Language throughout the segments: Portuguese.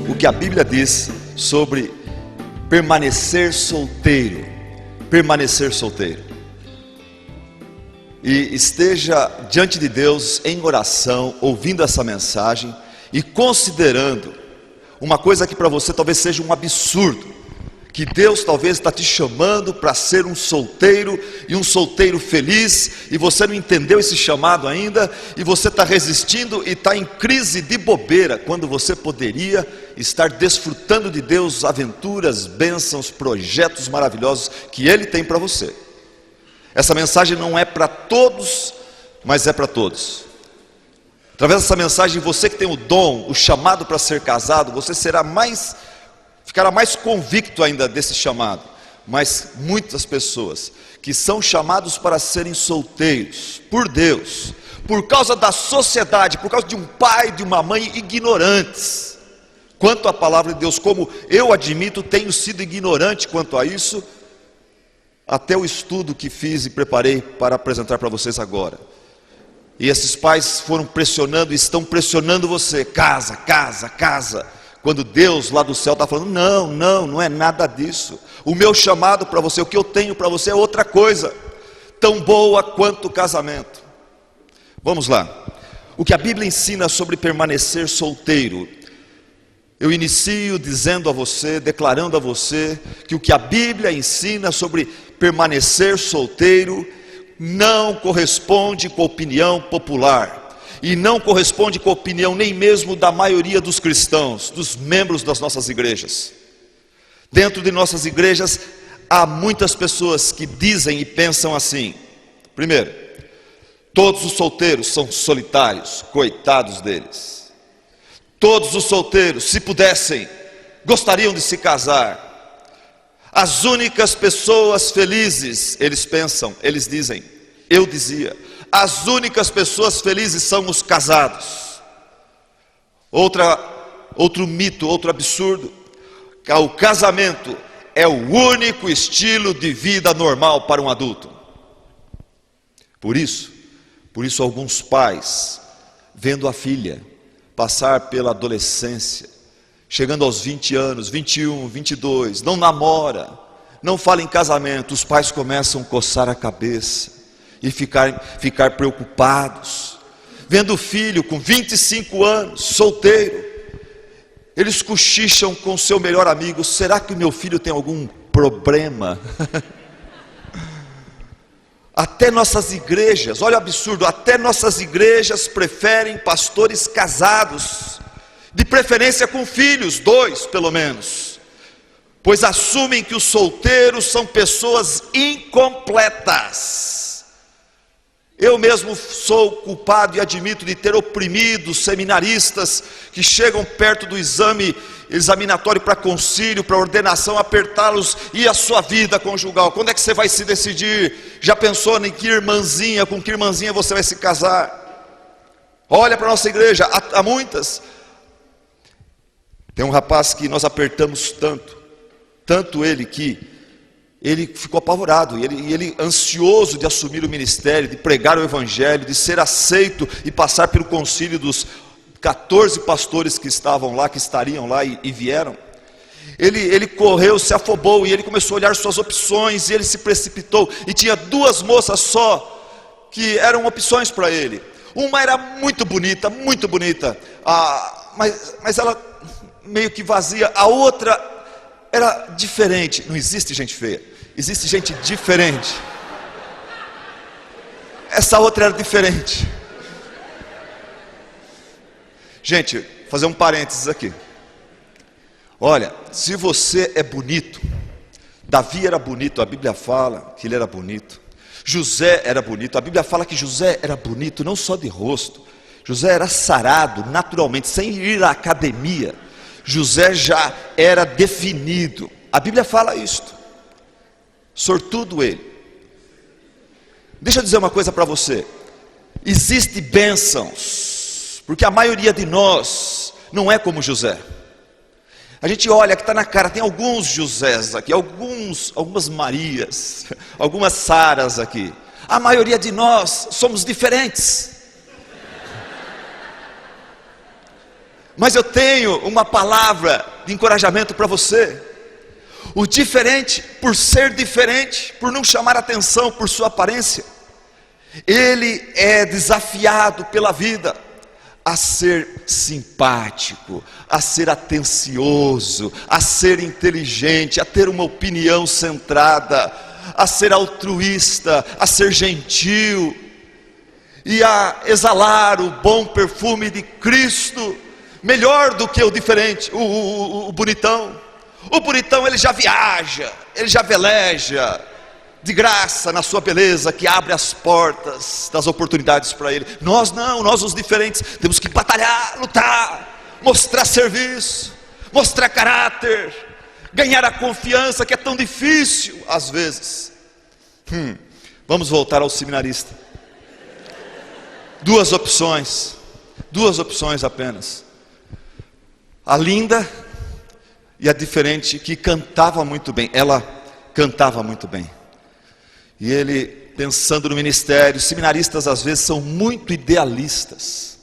o que a Bíblia diz sobre permanecer solteiro. Permanecer solteiro. E esteja diante de Deus em oração, ouvindo essa mensagem e considerando uma coisa que para você talvez seja um absurdo, que Deus talvez está te chamando para ser um solteiro, e um solteiro feliz, e você não entendeu esse chamado ainda, e você está resistindo e está em crise de bobeira, quando você poderia estar desfrutando de Deus, aventuras, bênçãos, projetos maravilhosos que Ele tem para você. Essa mensagem não é para todos, mas é para todos. Através dessa mensagem, você que tem o dom, o chamado para ser casado, você ficará mais convicto ainda desse chamado. Mas muitas pessoas que são chamados para serem solteiros, por Deus, por causa da sociedade, por causa de um pai, de uma mãe ignorantes quanto à palavra de Deus, como eu admito, tenho sido ignorante quanto a isso, até o estudo que fiz e preparei para apresentar para vocês agora. E esses pais foram pressionando, estão pressionando você, casa, casa, casa, quando Deus lá do céu está falando, não é nada disso. O meu chamado para você, o que eu tenho para você é outra coisa, tão boa quanto o casamento. Vamos lá, o que a Bíblia ensina sobre permanecer solteiro. Eu inicio dizendo a você, declarando a você, que o que a Bíblia ensina sobre permanecer solteiro não corresponde com a opinião popular, e não corresponde com a opinião nem mesmo da maioria dos cristãos, dos membros das nossas igrejas. Dentro de nossas igrejas há muitas pessoas que dizem e pensam assim: primeiro, todos os solteiros são solitários, coitados deles. Todos os solteiros, se pudessem, gostariam de se casar. As únicas pessoas felizes, eles pensam, eles dizem, eu dizia, as únicas pessoas felizes são os casados. Outro mito, outro absurdo, o casamento é o único estilo de vida normal para um adulto. Por isso alguns pais, vendo a filha passar pela adolescência, chegando aos 20 anos, 21, 22, não namora, não fala em casamento, os pais começam a coçar a cabeça e ficar preocupados, vendo o filho com 25 anos, solteiro, eles cochicham com seu melhor amigo: será que o meu filho tem algum problema? Até nossas igrejas, olha o absurdo, até nossas igrejas preferem pastores casados, de preferência com filhos, 2 pelo menos, pois assumem que os solteiros são pessoas incompletas. Eu mesmo sou culpado e admito de ter oprimido seminaristas que chegam perto do exame examinatório para concílio, para ordenação, apertá-los: e a sua vida conjugal, quando é que você vai se decidir? Já pensou em que irmãzinha, com que irmãzinha você vai se casar? Olha para a nossa igreja, há muitas. Tem um rapaz que nós apertamos tanto ele, que ele ficou apavorado, e ele ansioso de assumir o ministério, de pregar o evangelho, de ser aceito e passar pelo concílio dos 14 pastores que estavam lá, que estariam lá e vieram. Ele correu, se afobou, e ele começou a olhar suas opções, e ele se precipitou, e tinha 2 moças só que eram opções para ele. Uma era muito bonita, mas ela meio que vazia. A outra era diferente. Não existe gente feia, existe gente diferente. Essa outra era diferente. Gente, fazer um parênteses aqui. Olha, se você é bonito, Davi era bonito, a Bíblia fala que ele era bonito. José era bonito, a Bíblia fala que José era bonito, não só de rosto. José era sarado, naturalmente, sem ir à academia. José já era definido, a Bíblia fala isto. Sortudo ele. Deixa eu dizer uma coisa para você: existem bênçãos, porque a maioria de nós não é como José. A gente olha que está na cara, tem alguns Josés aqui, algumas Marias, algumas Saras aqui. A maioria de nós somos diferentes. Mas eu tenho uma palavra de encorajamento para você. O diferente, por ser diferente, por não chamar atenção por sua aparência, ele é desafiado pela vida a ser simpático, a ser atencioso, a ser inteligente, a ter uma opinião centrada, a ser altruísta, a ser gentil e a exalar o bom perfume de Cristo, melhor do que o diferente, o bonitão. O bonitão, ele já viaja, ele já veleja de graça na sua beleza, que abre as portas das oportunidades para ele. Nós não, nós os diferentes temos que batalhar, lutar, mostrar serviço, mostrar caráter, ganhar a confiança, que é tão difícil às vezes. Vamos voltar ao seminarista. Duas opções apenas: a linda e a diferente, que cantava muito bem. Ela cantava muito bem. E ele, pensando no ministério, seminaristas às vezes são muito idealistas,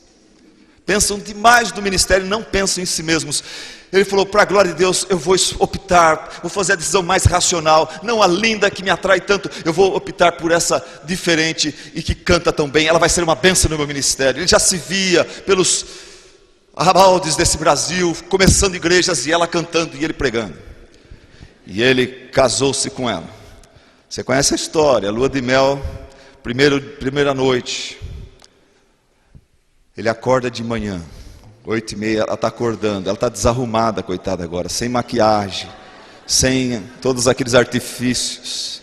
pensam demais no ministério, não pensam em si mesmos. Ele falou: para a glória de Deus, eu vou optar, vou fazer a decisão mais racional, não a linda que me atrai tanto, eu vou optar por essa diferente e que canta tão bem, ela vai ser uma bênção no meu ministério. Ele já se via pelos arrabaldes desse Brasil, começando igrejas, e ela cantando e ele pregando. E ele casou-se com ela. Você conhece a história, lua de mel, primeira noite. Ele acorda de manhã, 8h30, ela está acordando, ela está desarrumada, coitada agora, sem maquiagem, sem todos aqueles artifícios.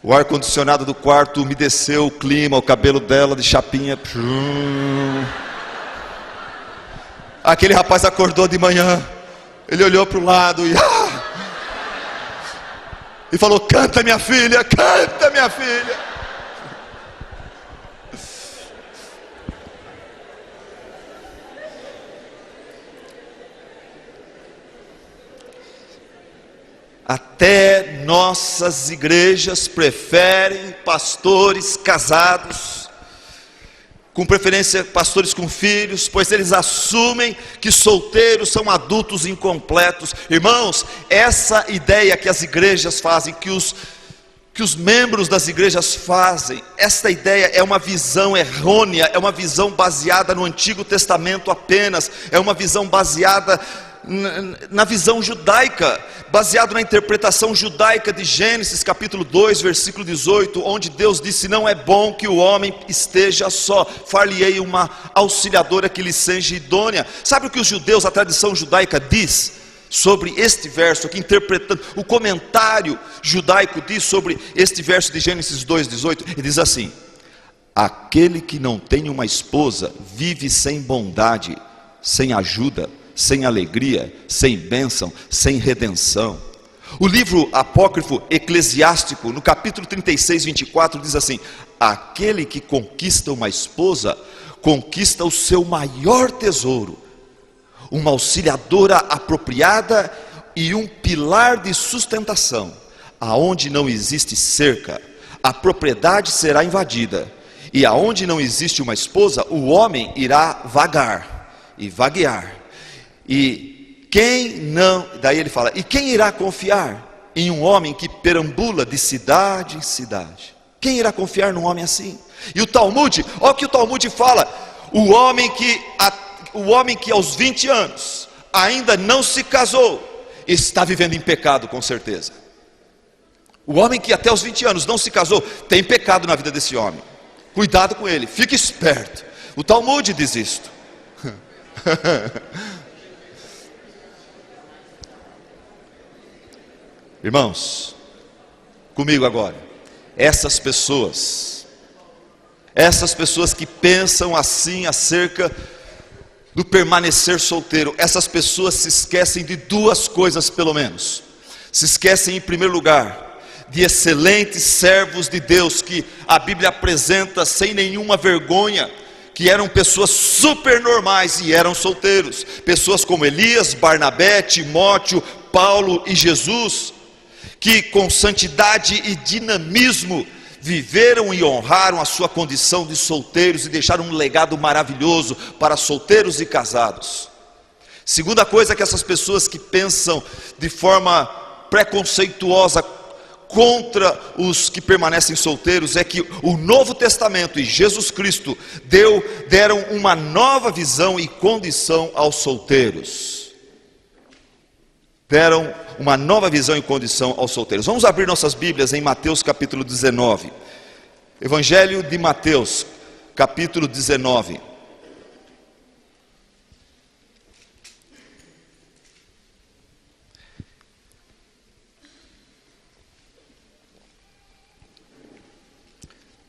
O ar-condicionado do quarto umedeceu o clima, o cabelo dela de chapinha. Aquele rapaz acordou de manhã, ele olhou para o lado e falou: canta minha filha, canta minha filha. Até nossas igrejas preferem pastores casados, com preferência pastores com filhos, pois eles assumem que solteiros são adultos incompletos. Irmãos, essa ideia que as igrejas fazem, que os membros das igrejas fazem, esta ideia é uma visão errônea, é uma visão baseada no Antigo Testamento apenas, é uma visão baseada na visão judaica, baseado na interpretação judaica de Gênesis capítulo 2, versículo 18, onde Deus disse: não é bom que o homem esteja só, far-lhe-ei uma auxiliadora que lhe seja idônea. Sabe o que os judeus, a tradição judaica diz sobre este verso aqui, interpretando, o comentário judaico diz sobre este verso de Gênesis 2:18, e diz assim: aquele que não tem uma esposa vive sem bondade, sem ajuda, sem alegria, sem bênção, sem redenção. O livro apócrifo eclesiástico, no capítulo 36, 24, diz assim: aquele que conquista uma esposa, conquista o seu maior tesouro, uma auxiliadora apropriada e um pilar de sustentação. Aonde não existe cerca, a propriedade será invadida, e aonde não existe uma esposa, o homem irá vagar e vaguear. E quem não, daí ele fala: e quem irá confiar em um homem que perambula de cidade em cidade? Quem irá confiar num homem assim? E o Talmud, olha o que o Talmud fala: o homem que aos 20 anos ainda não se casou, está vivendo em pecado, com certeza. O homem que até os 20 anos não se casou, tem pecado na vida desse homem. Cuidado com ele, fique esperto. O Talmud diz isto. Irmãos, comigo agora, essas pessoas que pensam assim acerca do permanecer solteiro, essas pessoas se esquecem de duas coisas pelo menos. Se esquecem, em primeiro lugar, de excelentes servos de Deus, que a Bíblia apresenta sem nenhuma vergonha, que eram pessoas super normais e eram solteiros. Pessoas como Elias, Barnabé, Timóteo, Paulo e Jesus, que com santidade e dinamismo viveram e honraram a sua condição de solteiros e deixaram um legado maravilhoso para solteiros e casados. Segunda coisa que essas pessoas que pensam de forma preconceituosa contra os que permanecem solteiros é que o Novo Testamento e Jesus Cristo deram uma nova visão e condição aos solteiros. Deram uma nova visão e condição aos solteiros. Vamos abrir nossas Bíblias em Mateus capítulo 19. Evangelho de Mateus, capítulo 19.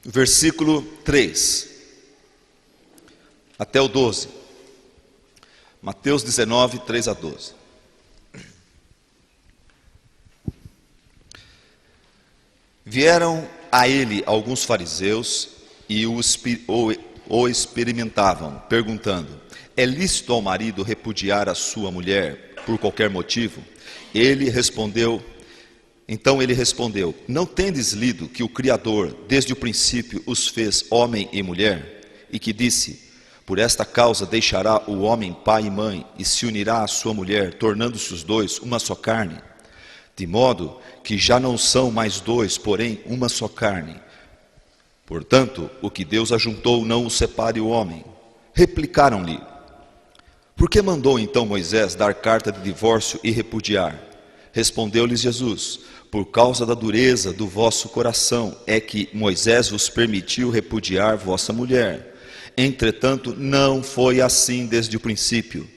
Versículo 3 até o 12. Mateus 19, 3 a 12. Vieram a ele alguns fariseus e o experimentavam, perguntando: é lícito ao marido repudiar a sua mulher por qualquer motivo? Então ele respondeu: não tendes lido que o Criador desde o princípio os fez homem e mulher? E que disse: por esta causa deixará o homem pai e mãe e se unirá à sua mulher, tornando-se os dois uma só carne? De modo que já não são mais dois, porém uma só carne. Portanto, o que Deus ajuntou não o separe o homem. Replicaram-lhe: por que mandou então Moisés dar carta de divórcio e repudiar? Respondeu-lhes Jesus: por causa da dureza do vosso coração é que Moisés vos permitiu repudiar vossa mulher. Entretanto, não foi assim desde o princípio.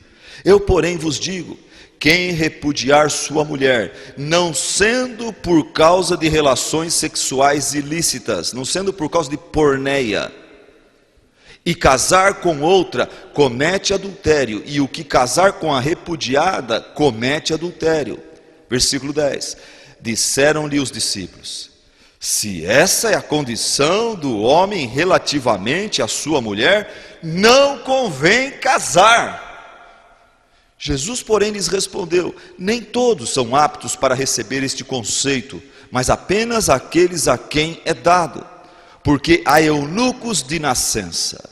Eu, porém, vos digo: quem repudiar sua mulher, não sendo por causa de relações sexuais ilícitas, não sendo por causa de porneia, e casar com outra, comete adultério, e o que casar com a repudiada, comete adultério. Versículo 10. Disseram-lhe os discípulos: se essa é a condição do homem relativamente à sua mulher, não convém casar. Jesus, porém, lhes respondeu: nem todos são aptos para receber este conceito, mas apenas aqueles a quem é dado. Porque há eunucos de nascença,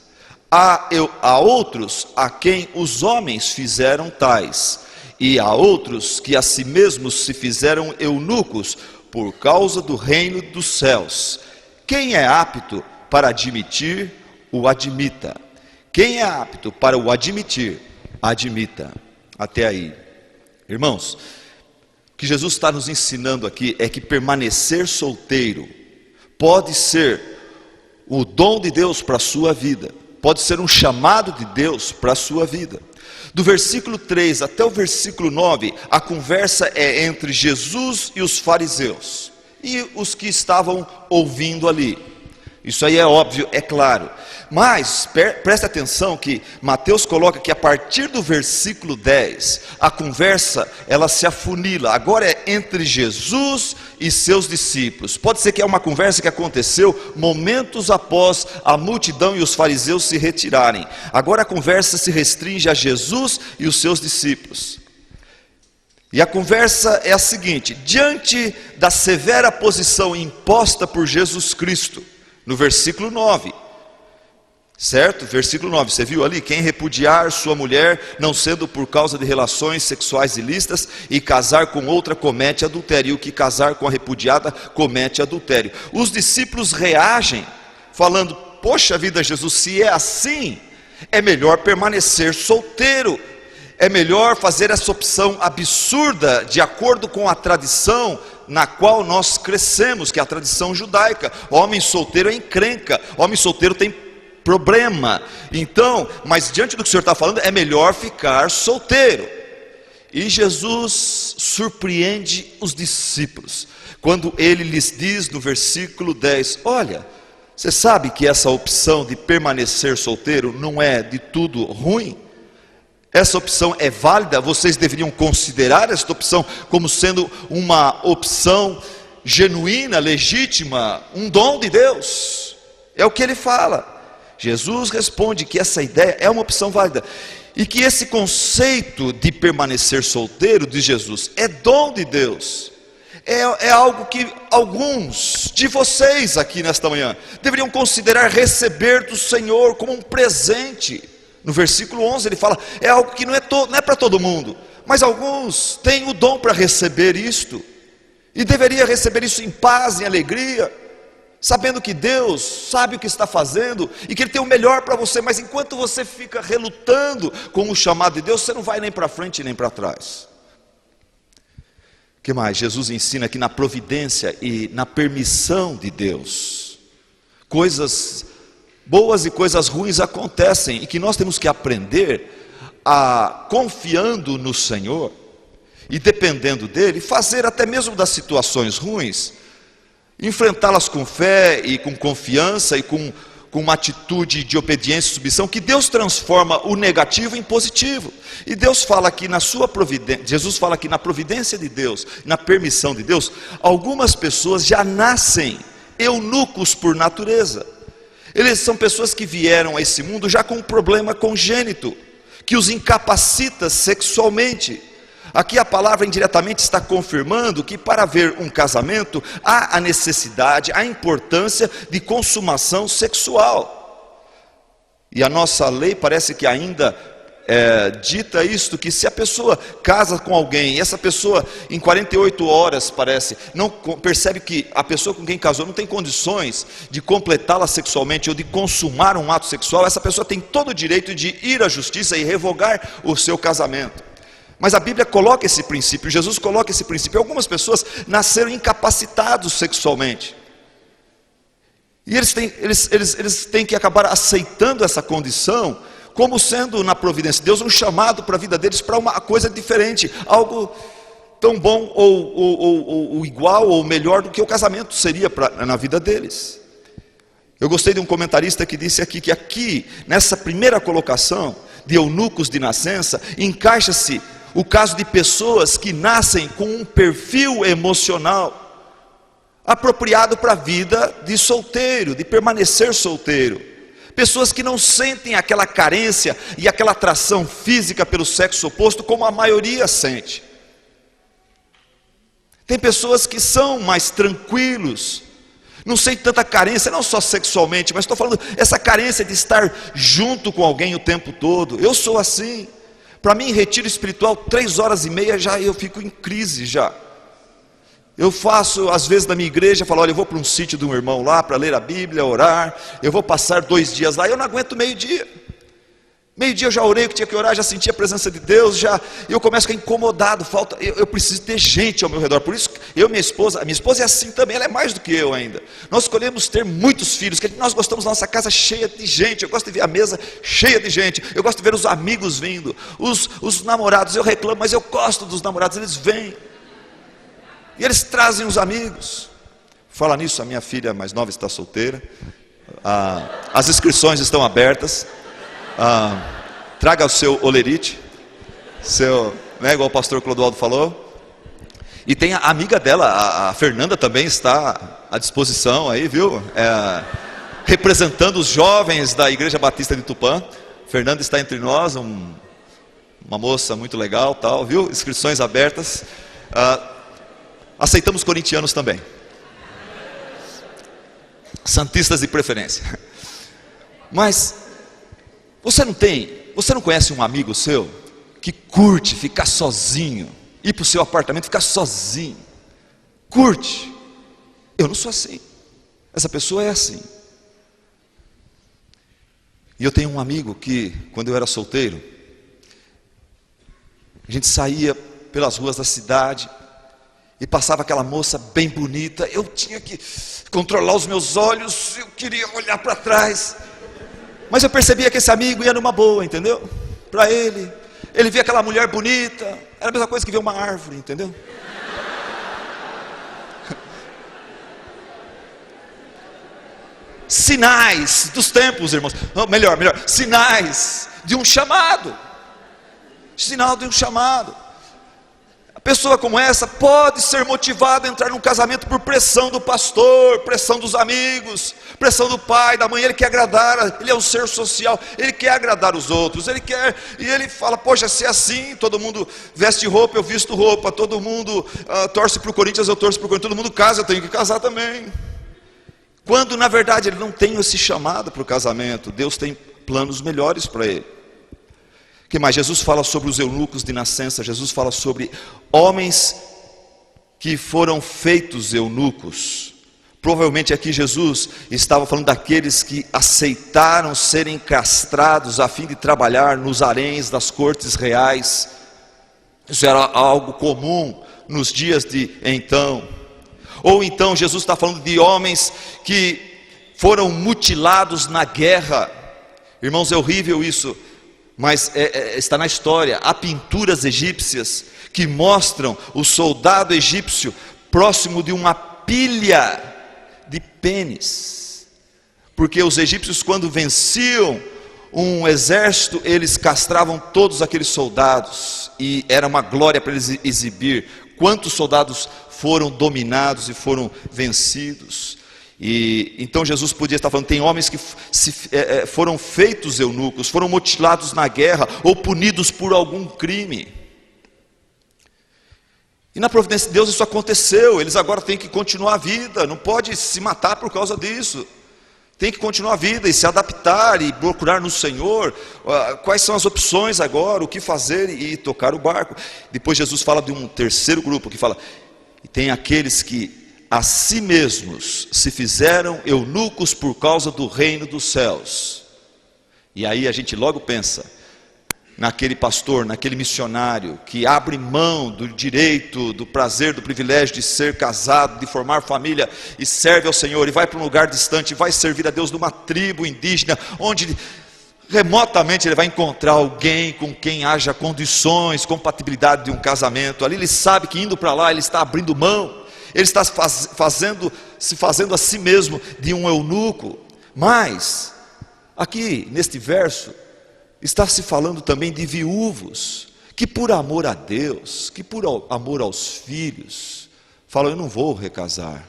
há outros a quem os homens fizeram tais, e há outros que a si mesmos se fizeram eunucos por causa do reino dos céus. Quem é apto para admitir, o admita. Quem é apto para o admitir, admita. Até aí. Irmãos, o que Jesus está nos ensinando aqui é que permanecer solteiro pode ser o dom de Deus para a sua vida, pode ser um chamado de Deus para a sua vida. Do versículo 3 até o versículo 9, a conversa é entre Jesus e os fariseus e os que estavam ouvindo ali. Isso aí é óbvio, é claro. Mas preste atenção que Mateus coloca que a partir do versículo 10, a conversa ela se afunila. Agora é entre Jesus e seus discípulos. Pode ser que é uma conversa que aconteceu momentos após a multidão e os fariseus se retirarem. Agora a conversa se restringe a Jesus e os seus discípulos. E a conversa é a seguinte: diante da severa posição imposta por Jesus Cristo, no versículo 9, certo? Versículo 9, você viu ali? Quem repudiar sua mulher, não sendo por causa de relações sexuais ilícitas, e casar com outra, comete adultério, e o que casar com a repudiada, comete adultério. Os discípulos reagem, falando: poxa vida, Jesus, se é assim, é melhor permanecer solteiro, é melhor fazer essa opção absurda, de acordo com a tradição na qual nós crescemos, que é a tradição judaica. Homem solteiro é encrenca, homem solteiro tem problema. Então, mas diante do que o Senhor está falando, é melhor ficar solteiro. E Jesus surpreende os discípulos, quando ele lhes diz no versículo 10, olha, você sabe que essa opção de permanecer solteiro não é de tudo ruim? Essa opção é válida, vocês deveriam considerar esta opção como sendo uma opção genuína, legítima, um dom de Deus. É o que ele fala. Jesus responde que essa ideia é uma opção válida, e que esse conceito de permanecer solteiro, de Jesus, é dom de Deus, é algo que alguns de vocês aqui nesta manhã deveriam considerar receber do Senhor como um presente. No versículo 11 ele fala, é algo que não é para todo mundo, mas alguns têm o dom para receber isto, e deveria receber isso em paz, em alegria, sabendo que Deus sabe o que está fazendo, e que Ele tem o melhor para você, mas enquanto você fica relutando com o chamado de Deus, você não vai nem para frente nem para trás. O que mais? Jesus ensina que na providência e na permissão de Deus, coisas boas e coisas ruins acontecem, e que nós temos que aprender a, confiando no Senhor, e dependendo dEle, fazer até mesmo das situações ruins, enfrentá-las com fé e com confiança, e com uma atitude de obediência e submissão, que Deus transforma o negativo em positivo. E Deus fala aqui na sua providência, Jesus fala aqui na providência de Deus, na permissão de Deus, algumas pessoas já nascem eunucos por natureza. Eles são pessoas que vieram a esse mundo já com um problema congênito, que os incapacita sexualmente. Aqui a palavra indiretamente está confirmando que para haver um casamento, há a necessidade, a importância de consumação sexual. E a nossa lei parece que ainda dita isto, que se a pessoa casa com alguém, e essa pessoa em 48 horas não percebe que a pessoa com quem casou não tem condições de completá-la sexualmente, ou de consumar um ato sexual, essa pessoa tem todo o direito de ir à justiça e revogar o seu casamento. Mas a Bíblia coloca esse princípio, Jesus coloca esse princípio. Algumas pessoas nasceram incapacitados sexualmente, e eles têm que acabar aceitando essa condição, como sendo na providência de Deus um chamado para a vida deles, para uma coisa diferente, algo tão bom ou igual ou melhor do que o casamento seria na vida deles. Eu gostei de um comentarista que disse aqui, que aqui nessa primeira colocação de eunucos de nascença, encaixa-se o caso de pessoas que nascem com um perfil emocional apropriado para a vida de solteiro, de permanecer solteiro. Pessoas que não sentem aquela carência e aquela atração física pelo sexo oposto como a maioria sente. Tem pessoas que são mais tranquilos, não sentem tanta carência, não só sexualmente, mas estou falando essa carência de estar junto com alguém o tempo todo. Eu sou assim. Para mim, retiro espiritual, 3h30 já eu fico em crise já. Eu faço, às vezes na minha igreja, falo, olha, eu vou para um sítio de um irmão lá, para ler a Bíblia, orar, eu vou passar 2 dias lá, eu não aguento meio-dia. Meio-dia eu já orei o que tinha que orar, já senti a presença de Deus, eu começo a ficar incomodado, eu preciso ter gente ao meu redor. Por isso, a minha esposa é assim também, ela é mais do que eu ainda. Nós escolhemos ter muitos filhos, que nós gostamos da nossa casa cheia de gente, eu gosto de ver a mesa cheia de gente, eu gosto de ver os amigos vindo, os namorados, eu reclamo, mas eu gosto dos namorados, eles vêm, e eles trazem os amigos. Fala nisso, a minha filha mais nova está solteira, as inscrições estão abertas. Traga o seu olerite, igual o pastor Clodoaldo falou. E tem a amiga dela, a Fernanda, também está à disposição aí, viu? Representando os jovens da Igreja Batista de Tupã. Fernanda está entre nós, uma moça muito legal, tal, viu? Inscrições abertas. Aceitamos corintianos também, santistas de preferência. Mas você não conhece um amigo seu que curte ficar sozinho, ir para o seu apartamento, ficar sozinho, curte? Eu não sou assim, essa pessoa é assim. E eu tenho um amigo que, quando eu era solteiro, a gente saía pelas ruas da cidade e passava aquela moça bem bonita, eu tinha que controlar os meus olhos, eu queria olhar para trás, mas eu percebia que esse amigo ia numa boa, entendeu? Para ele via aquela mulher bonita, era a mesma coisa que ver uma árvore, entendeu? Sinais dos tempos, irmãos, melhor, sinais de um chamado, sinal de um chamado. A pessoa como essa pode ser motivada a entrar num casamento por pressão do pastor, pressão dos amigos, pressão do pai, da mãe. Ele quer agradar, ele é um ser social, ele quer agradar os outros, e ele fala: poxa, se é assim, todo mundo veste roupa, eu visto roupa, todo mundo torce para o Corinthians, eu torço para o Corinthians, todo mundo casa, eu tenho que casar também. Quando na verdade ele não tem esse chamado para o casamento, Deus tem planos melhores para ele. O que mais? Jesus fala sobre os eunucos de nascença. Jesus fala sobre homens que foram feitos eunucos. Provavelmente aqui Jesus estava falando daqueles que aceitaram serem castrados a fim de trabalhar nos haréns das cortes reais. Isso era algo comum nos dias de então. Ou então Jesus está falando de homens que foram mutilados na guerra. Irmãos, é horrível isso, mas está na história. Há pinturas egípcias que mostram o soldado egípcio próximo de uma pilha de pênis, porque os egípcios, quando venciam um exército, eles castravam todos aqueles soldados, e era uma glória para eles exibir quantos soldados foram dominados e foram vencidos. E então Jesus podia estar falando: tem homens que foram feitos eunucos, foram mutilados na guerra ou punidos por algum crime. E na providência de Deus isso aconteceu. Eles agora têm que continuar a vida, não pode se matar por causa disso. Tem que continuar a vida e se adaptar e procurar no Senhor quais são as opções agora, o que fazer e tocar o barco. Depois Jesus fala de um terceiro grupo que fala: e tem aqueles que a si mesmos se fizeram eunucos por causa do reino dos céus. E aí a gente logo pensa naquele pastor, naquele missionário que abre mão do direito, do prazer, do privilégio de ser casado, de formar família, e serve ao Senhor, e vai para um lugar distante, vai servir a Deus numa tribo indígena, onde remotamente ele vai encontrar alguém com quem haja condições, compatibilidade de um casamento. Ali ele sabe que indo para lá ele está abrindo mão, ele está se fazendo a si mesmo de um eunuco. Mas aqui neste verso está se falando também de viúvos que por amor a Deus, que por amor aos filhos, falam: eu não vou recasar,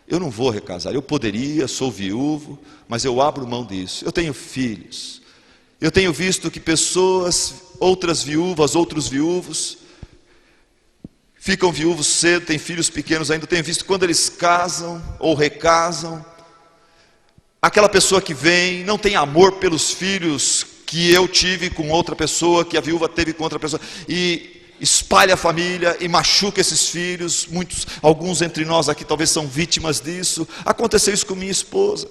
eu poderia, sou viúvo, mas eu abro mão disso, eu tenho filhos. Eu tenho visto que pessoas, outras viúvas, outros viúvos, ficam viúvos cedo, têm filhos pequenos ainda. Eu tenho visto quando eles casam ou recasam, aquela pessoa que vem, não tem amor pelos filhos que eu tive com outra pessoa, que a viúva teve com outra pessoa, e espalha a família e machuca esses filhos. Alguns entre nós aqui talvez são vítimas disso. Aconteceu isso com minha esposa.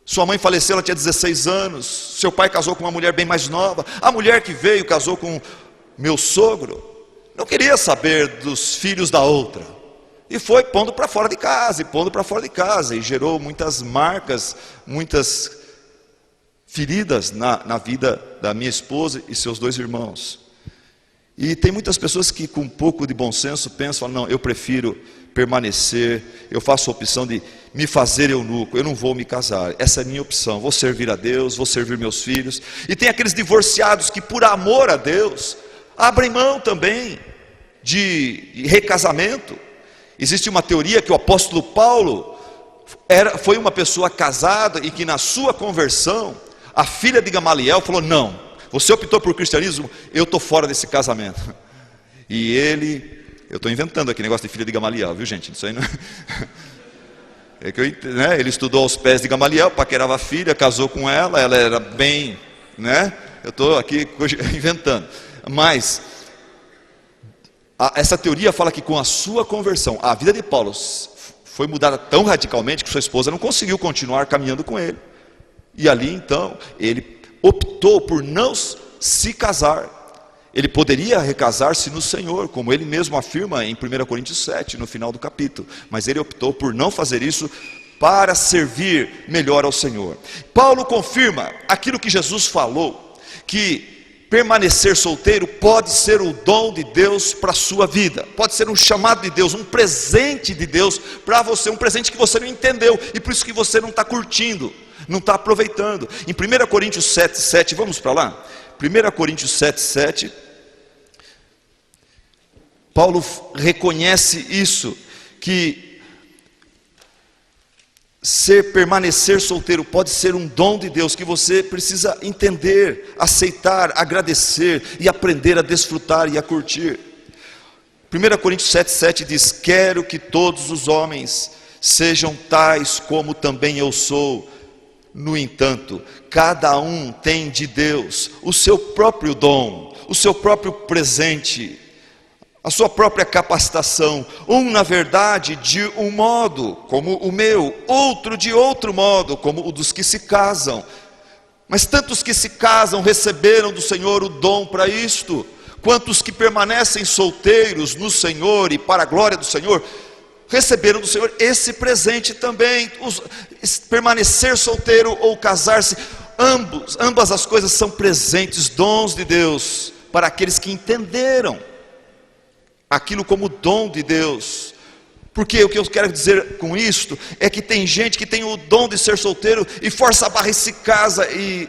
Sua mãe faleceu, ela tinha 16 anos, seu pai casou com uma mulher bem mais nova. A mulher que veio, casou com meu sogro, não queria saber dos filhos da outra, e foi pondo para fora de casa, e gerou muitas marcas, muitas feridas na vida da minha esposa e seus dois irmãos. E tem muitas pessoas que com um pouco de bom senso pensam: não, eu prefiro permanecer, eu faço a opção de me fazer eunuco, eu não vou me casar, essa é a minha opção, vou servir a Deus, vou servir meus filhos. E tem aqueles divorciados que por amor a Deus abrem mão também de recasamento. Existe uma teoria que o apóstolo Paulo foi uma pessoa casada, e que na sua conversão a filha de Gamaliel falou: não, você optou por cristianismo, eu estou fora desse casamento. E eu estou inventando aqui negócio de filha de Gamaliel, viu gente? Isso aí não é que ele estudou aos pés de Gamaliel, paquerava a filha, casou com ela era bem, eu estou aqui inventando. Mas essa teoria fala que com a sua conversão, a vida de Paulo foi mudada tão radicalmente que sua esposa não conseguiu continuar caminhando com ele. E ali então, ele optou por não se casar. Ele poderia recasar-se no Senhor, como ele mesmo afirma em 1 Coríntios 7, no final do capítulo. Mas ele optou por não fazer isso para servir melhor ao Senhor. Paulo confirma aquilo que Jesus falou, que permanecer solteiro pode ser o dom de Deus para a sua vida, pode ser um chamado de Deus, um presente de Deus para você, um presente que você não entendeu, e por isso que você não está curtindo, não está aproveitando. Em 1 Coríntios 7,7, vamos para lá? 1 Coríntios 7,7, Paulo reconhece isso, que permanecer solteiro pode ser um dom de Deus, que você precisa entender, aceitar, agradecer e aprender a desfrutar e a curtir. 1 Coríntios 7,7 diz: quero que todos os homens sejam tais como também eu sou. No entanto, cada um tem de Deus o seu próprio dom, o seu próprio presente, a sua própria capacitação. Um, na verdade, de um modo, como o meu; outro de outro modo, como o dos que se casam. Mas tanto os que se casam receberam do Senhor o dom para isto, quanto os que permanecem solteiros no Senhor e para a glória do Senhor, receberam do Senhor esse presente também. Permanecer solteiro ou casar-se, ambas as coisas são presentes, dons de Deus, para aqueles que entenderam aquilo como dom de Deus. Porque o que eu quero dizer com isto é que tem gente que tem o dom de ser solteiro e força a barra e se casa e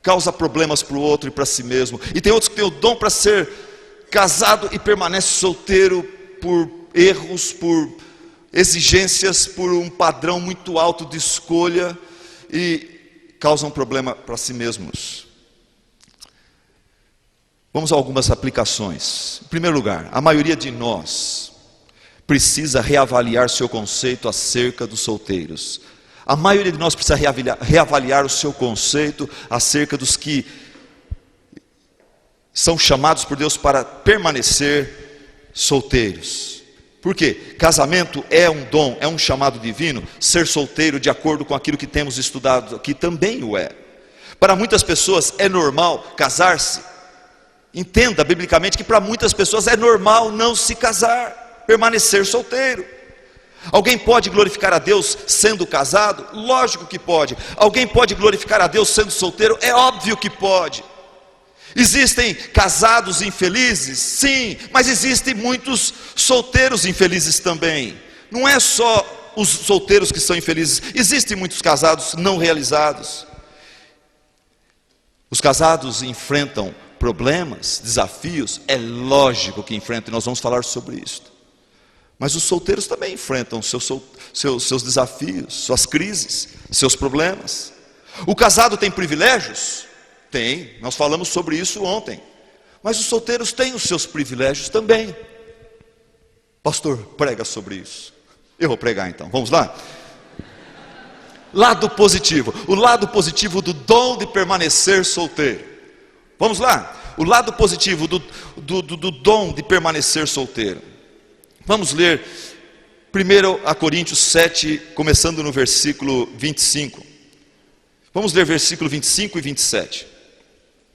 causa problemas para o outro e para si mesmo. E tem outros que têm o dom para ser casado e permanece solteiro por erros, por exigências, por um padrão muito alto de escolha, e causam problema para si mesmos. Vamos a algumas aplicações. Em primeiro lugar, a maioria de nós precisa reavaliar seu conceito acerca dos solteiros. A maioria de nós precisa reavaliar o seu conceito acerca dos que são chamados por Deus para permanecer solteiros. Por quê? Casamento é um dom, é um chamado divino. Ser solteiro, de acordo com aquilo que temos estudado aqui, também o é. Para muitas pessoas é normal casar-se. Entenda biblicamente que para muitas pessoas é normal não se casar, permanecer solteiro. Alguém pode glorificar a Deus sendo casado? Lógico que pode. Alguém pode glorificar a Deus sendo solteiro? É óbvio que pode. Existem casados infelizes? Sim, mas existem muitos solteiros infelizes também. Não é só os solteiros que são infelizes, existem muitos casados não realizados. Os casados enfrentam problemas, desafios, é lógico que enfrentam, e nós vamos falar sobre isso. Mas os solteiros também enfrentam seus desafios, suas crises, seus problemas. O casado tem privilégios? Tem, nós falamos sobre isso ontem. Mas os solteiros têm os seus privilégios também. Pastor, prega sobre isso. Eu vou pregar então, vamos lá? Lado positivo, o lado positivo do dom de permanecer solteiro. Vamos lá, o lado positivo do dom de permanecer solteiro. Vamos ler 1 Coríntios 7, começando no versículo 25. Vamos ler versículo 25 e 27.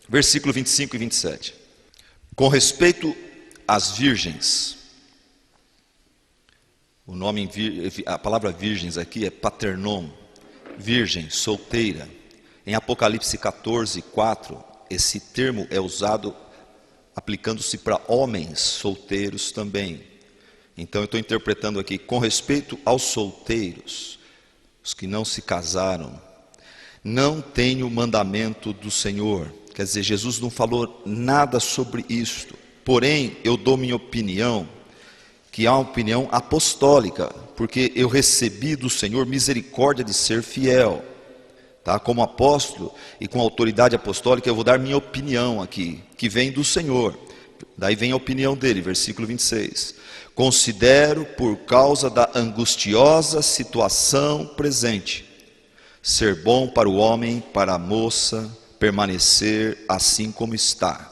Versículo 25 e 27. Com respeito às virgens, a palavra virgens aqui é paternon, virgem, solteira. Em Apocalipse 14, 4, esse termo é usado aplicando-se para homens solteiros também. Então eu estou interpretando aqui, com respeito aos solteiros, os que não se casaram, não tenho mandamento do Senhor. Quer dizer, Jesus não falou nada sobre isto. Porém, eu dou minha opinião, que é uma opinião apostólica, porque eu recebi do Senhor misericórdia de ser fiel. Tá? Como apóstolo e com autoridade apostólica, eu vou dar minha opinião aqui, que vem do Senhor. Daí vem a opinião dele, versículo 26. Considero, por causa da angustiosa situação presente, ser bom para o homem, para a moça, permanecer assim como está.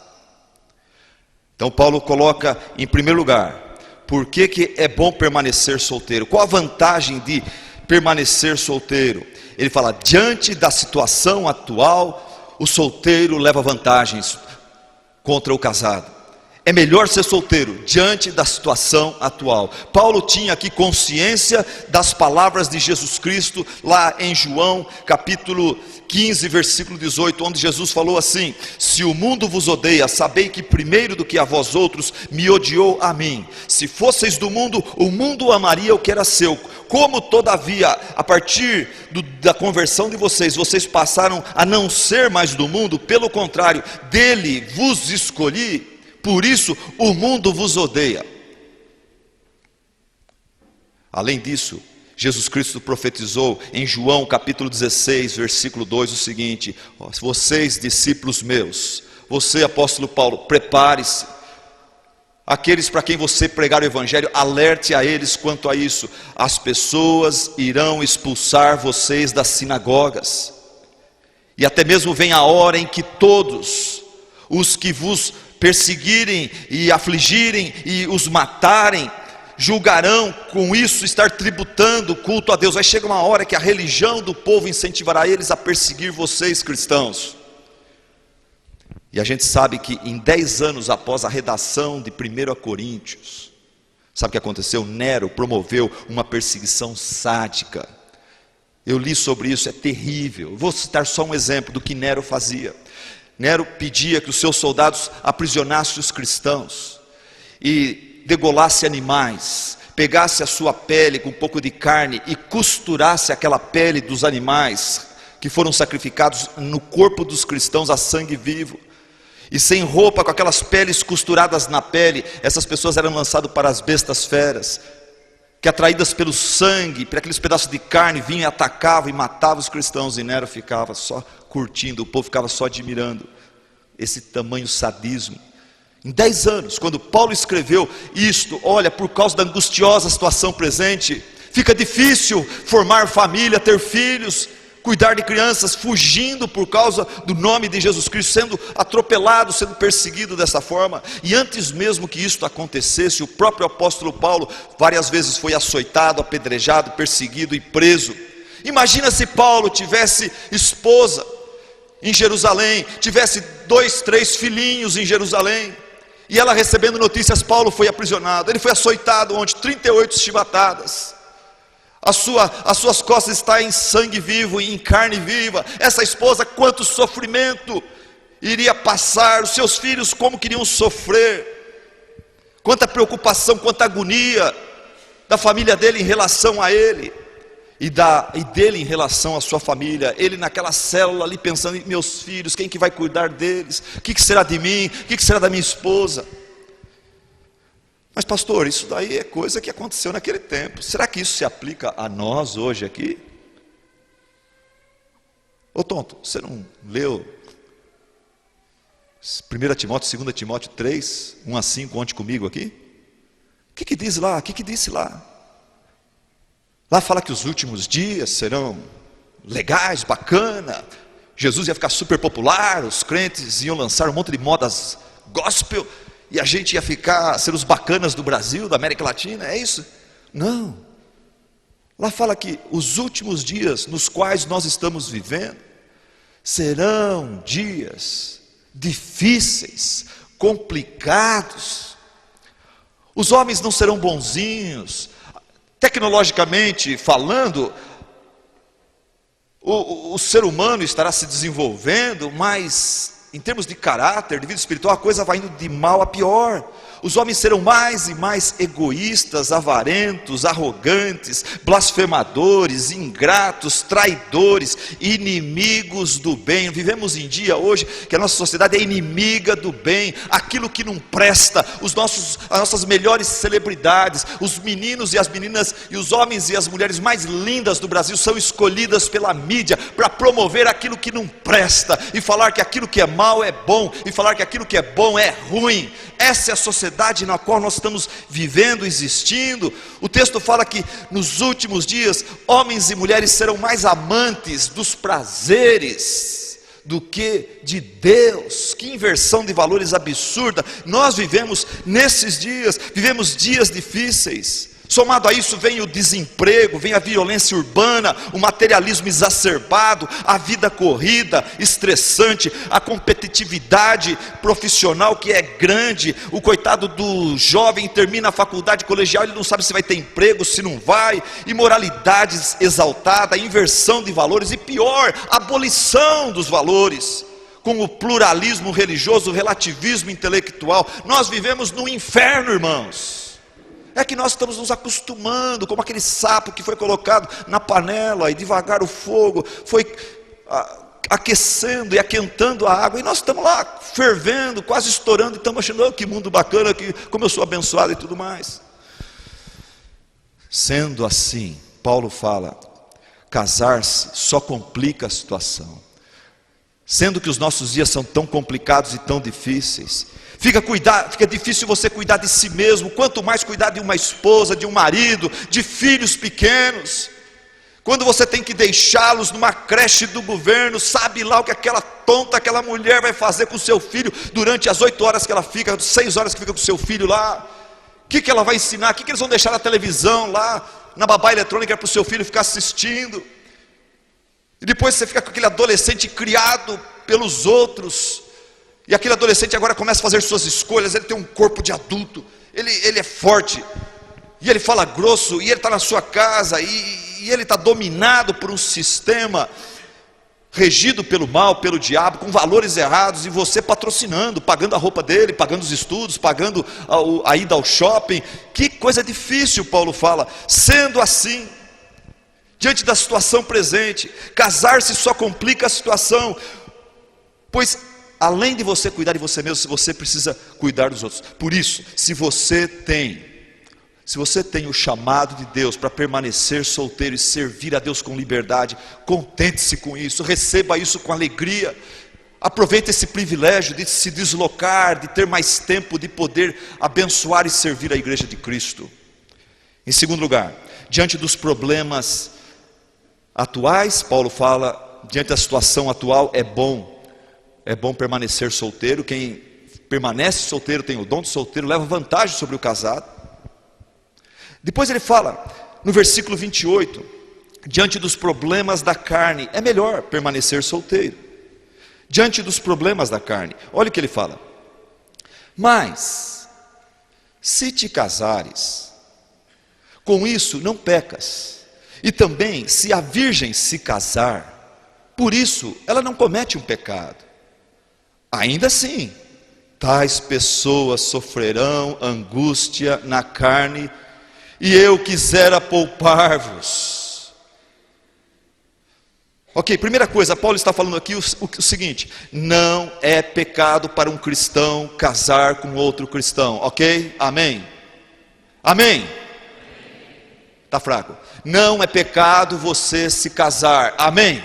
Então Paulo coloca em primeiro lugar, por que é bom permanecer solteiro? Qual a vantagem de permanecer solteiro? Ele fala, diante da situação atual, o solteiro leva vantagens contra o casado. É melhor ser solteiro diante da situação atual. Paulo tinha aqui consciência das palavras de Jesus Cristo lá em João capítulo 15, versículo 18, onde Jesus falou assim: se o mundo vos odeia, sabei que primeiro do que a vós outros me odiou a mim. Se fosseis do mundo, o mundo amaria o que era seu. Como todavia, a partir da conversão de vocês passaram a não ser mais do mundo, pelo contrário, dele vos escolhi. por isso o mundo vos odeia. Além disso, Jesus Cristo profetizou em João capítulo 16, versículo 2 o seguinte: vocês, discípulos meus, você, apóstolo Paulo, prepare-se. Aqueles para quem você pregar o evangelho, alerte a eles quanto a isso. As pessoas irão expulsar vocês das sinagogas. E até mesmo vem a hora em que todos os que vos perseguirem e afligirem e os matarem, julgarão com isso estar tributando culto a Deus. Vai chegar uma hora que a religião do povo incentivará eles a perseguir vocês, cristãos. E a gente sabe que em 10 anos após a redação de 1 Coríntios, sabe o que aconteceu? Nero promoveu uma perseguição sádica. Eu li sobre isso, é terrível. Vou citar só um exemplo do que Nero fazia. Nero pedia que os seus soldados aprisionassem os cristãos e degolasse animais, pegasse a sua pele com um pouco de carne e costurasse aquela pele dos animais que foram sacrificados no corpo dos cristãos a sangue vivo. E sem roupa, com aquelas peles costuradas na pele, essas pessoas eram lançadas para as bestas feras, que atraídas pelo sangue, por aqueles pedaços de carne, vinham e atacavam e matavam os cristãos. E Nero ficava só curtindo, o povo ficava só admirando esse tamanho sadismo. Em 10 anos, quando Paulo escreveu isto, olha, por causa da angustiosa situação presente, fica difícil formar família, ter filhos, cuidar de crianças, fugindo por causa do nome de Jesus Cristo, sendo atropelado, sendo perseguido dessa forma. E antes mesmo que isto acontecesse, o próprio apóstolo Paulo várias vezes foi açoitado, apedrejado, perseguido e preso. Imagina se Paulo tivesse esposa em Jerusalém, tivesse 2, 3 filhinhos em Jerusalém, e ela recebendo notícias: Paulo foi aprisionado, ele foi açoitado onde? 38 chibatadas. As suas costas estão em sangue vivo e em carne viva. Essa esposa, quanto sofrimento iria passar, os seus filhos como queriam sofrer, quanta preocupação, quanta agonia da família dele em relação a ele, e dele em relação à sua família. Ele naquela célula ali pensando: em meus filhos, quem que vai cuidar deles? O que será de mim? O que será da minha esposa? Mas pastor, isso daí é coisa que aconteceu naquele tempo. Será que isso se aplica a nós hoje aqui? Ô tonto, você não leu 1 Timóteo, 2 Timóteo 3, 1 a 5, ontem comigo aqui? O que diz lá? O que disse lá? Lá fala que os últimos dias serão legais, bacana. Jesus ia ficar super popular, os crentes iam lançar um monte de modas gospel, e a gente ia ser os bacanas do Brasil, da América Latina, é isso? Não. Lá fala que os últimos dias nos quais nós estamos vivendo serão dias difíceis, complicados. Os homens não serão bonzinhos. Tecnologicamente falando, o ser humano estará se desenvolvendo, mas em termos de caráter, de vida espiritual, a coisa vai indo de mal a pior. Os homens serão mais e mais egoístas, avarentos, arrogantes, blasfemadores, ingratos, traidores, inimigos do bem. Vivemos em dia hoje que a nossa sociedade é inimiga do bem, aquilo que não presta. As nossas melhores celebridades, os meninos e as meninas, e os homens e as mulheres mais lindas do Brasil são escolhidas pela mídia para promover aquilo que não presta, e falar que aquilo que é mal é bom, e falar que aquilo que é bom é ruim. Essa é a sociedade na qual nós estamos vivendo, existindo. O texto fala que nos últimos dias homens e mulheres serão mais amantes dos prazeres do que de Deus. Que inversão de valores absurda. Nós vivemos nesses dias, vivemos dias difíceis. Somado a isso vem o desemprego, vem a violência urbana, o materialismo exacerbado, a vida corrida, estressante, a competitividade profissional que é grande. O coitado do jovem termina a faculdade colegial, ele não sabe se vai ter emprego, se não vai. Imoralidade exaltada, inversão de valores e pior, abolição dos valores. Com o pluralismo religioso, o relativismo intelectual, nós vivemos no inferno, irmãos. É que nós estamos nos acostumando, como aquele sapo que foi colocado na panela e devagar o fogo foi aquecendo e aquentando a água, e nós estamos lá fervendo, quase estourando, e estamos achando, oh, que mundo bacana, como eu sou abençoado e tudo mais. Sendo assim, Paulo fala, casar-se só complica a situação. Sendo que os nossos dias são tão complicados e tão difíceis, fica difícil você cuidar de si mesmo, quanto mais cuidar de uma esposa, de um marido, de filhos pequenos. Quando você tem que deixá-los numa creche do governo, sabe lá o que aquela mulher vai fazer com o seu filho durante as 8 horas que ela fica, as 6 horas que fica com o seu filho lá. O que ela vai ensinar, o que eles vão deixar na televisão lá, na babá eletrônica para o seu filho ficar assistindo. E depois você fica com aquele adolescente criado pelos outros, e aquele adolescente agora começa a fazer suas escolhas, ele tem um corpo de adulto, ele é forte, e ele fala grosso, e ele está na sua casa, e ele está dominado por um sistema regido pelo mal, pelo diabo, com valores errados, e você patrocinando, pagando a roupa dele, pagando os estudos, pagando a ida ao shopping. Que coisa difícil, Paulo fala. Sendo assim, diante da situação presente, casar-se só complica a situação, pois além de você cuidar de você mesmo, você precisa cuidar dos outros. Por isso, se você tem o chamado de Deus para permanecer solteiro e servir a Deus com liberdade, contente-se com isso, receba isso com alegria, aproveite esse privilégio de se deslocar, de ter mais tempo, de poder abençoar e servir a igreja de Cristo. Em segundo lugar, diante dos problemas atuais, Paulo fala, diante da situação atual, é bom permanecer solteiro. Quem permanece solteiro, tem o dom de solteiro, leva vantagem sobre o casado. Depois ele fala, no versículo 28, diante dos problemas da carne, é melhor permanecer solteiro. Diante dos problemas da carne, olha o que ele fala: mas, se te casares, com isso não pecas. E também, se a virgem se casar, por isso ela não comete um pecado. Ainda assim, tais pessoas sofrerão angústia na carne, e eu quisera poupar-vos. Ok, primeira coisa, Paulo está falando aqui o seguinte: não é pecado para um cristão casar com outro cristão, ok? Amém? Amém? Está fraco. Não é pecado você se casar, amém?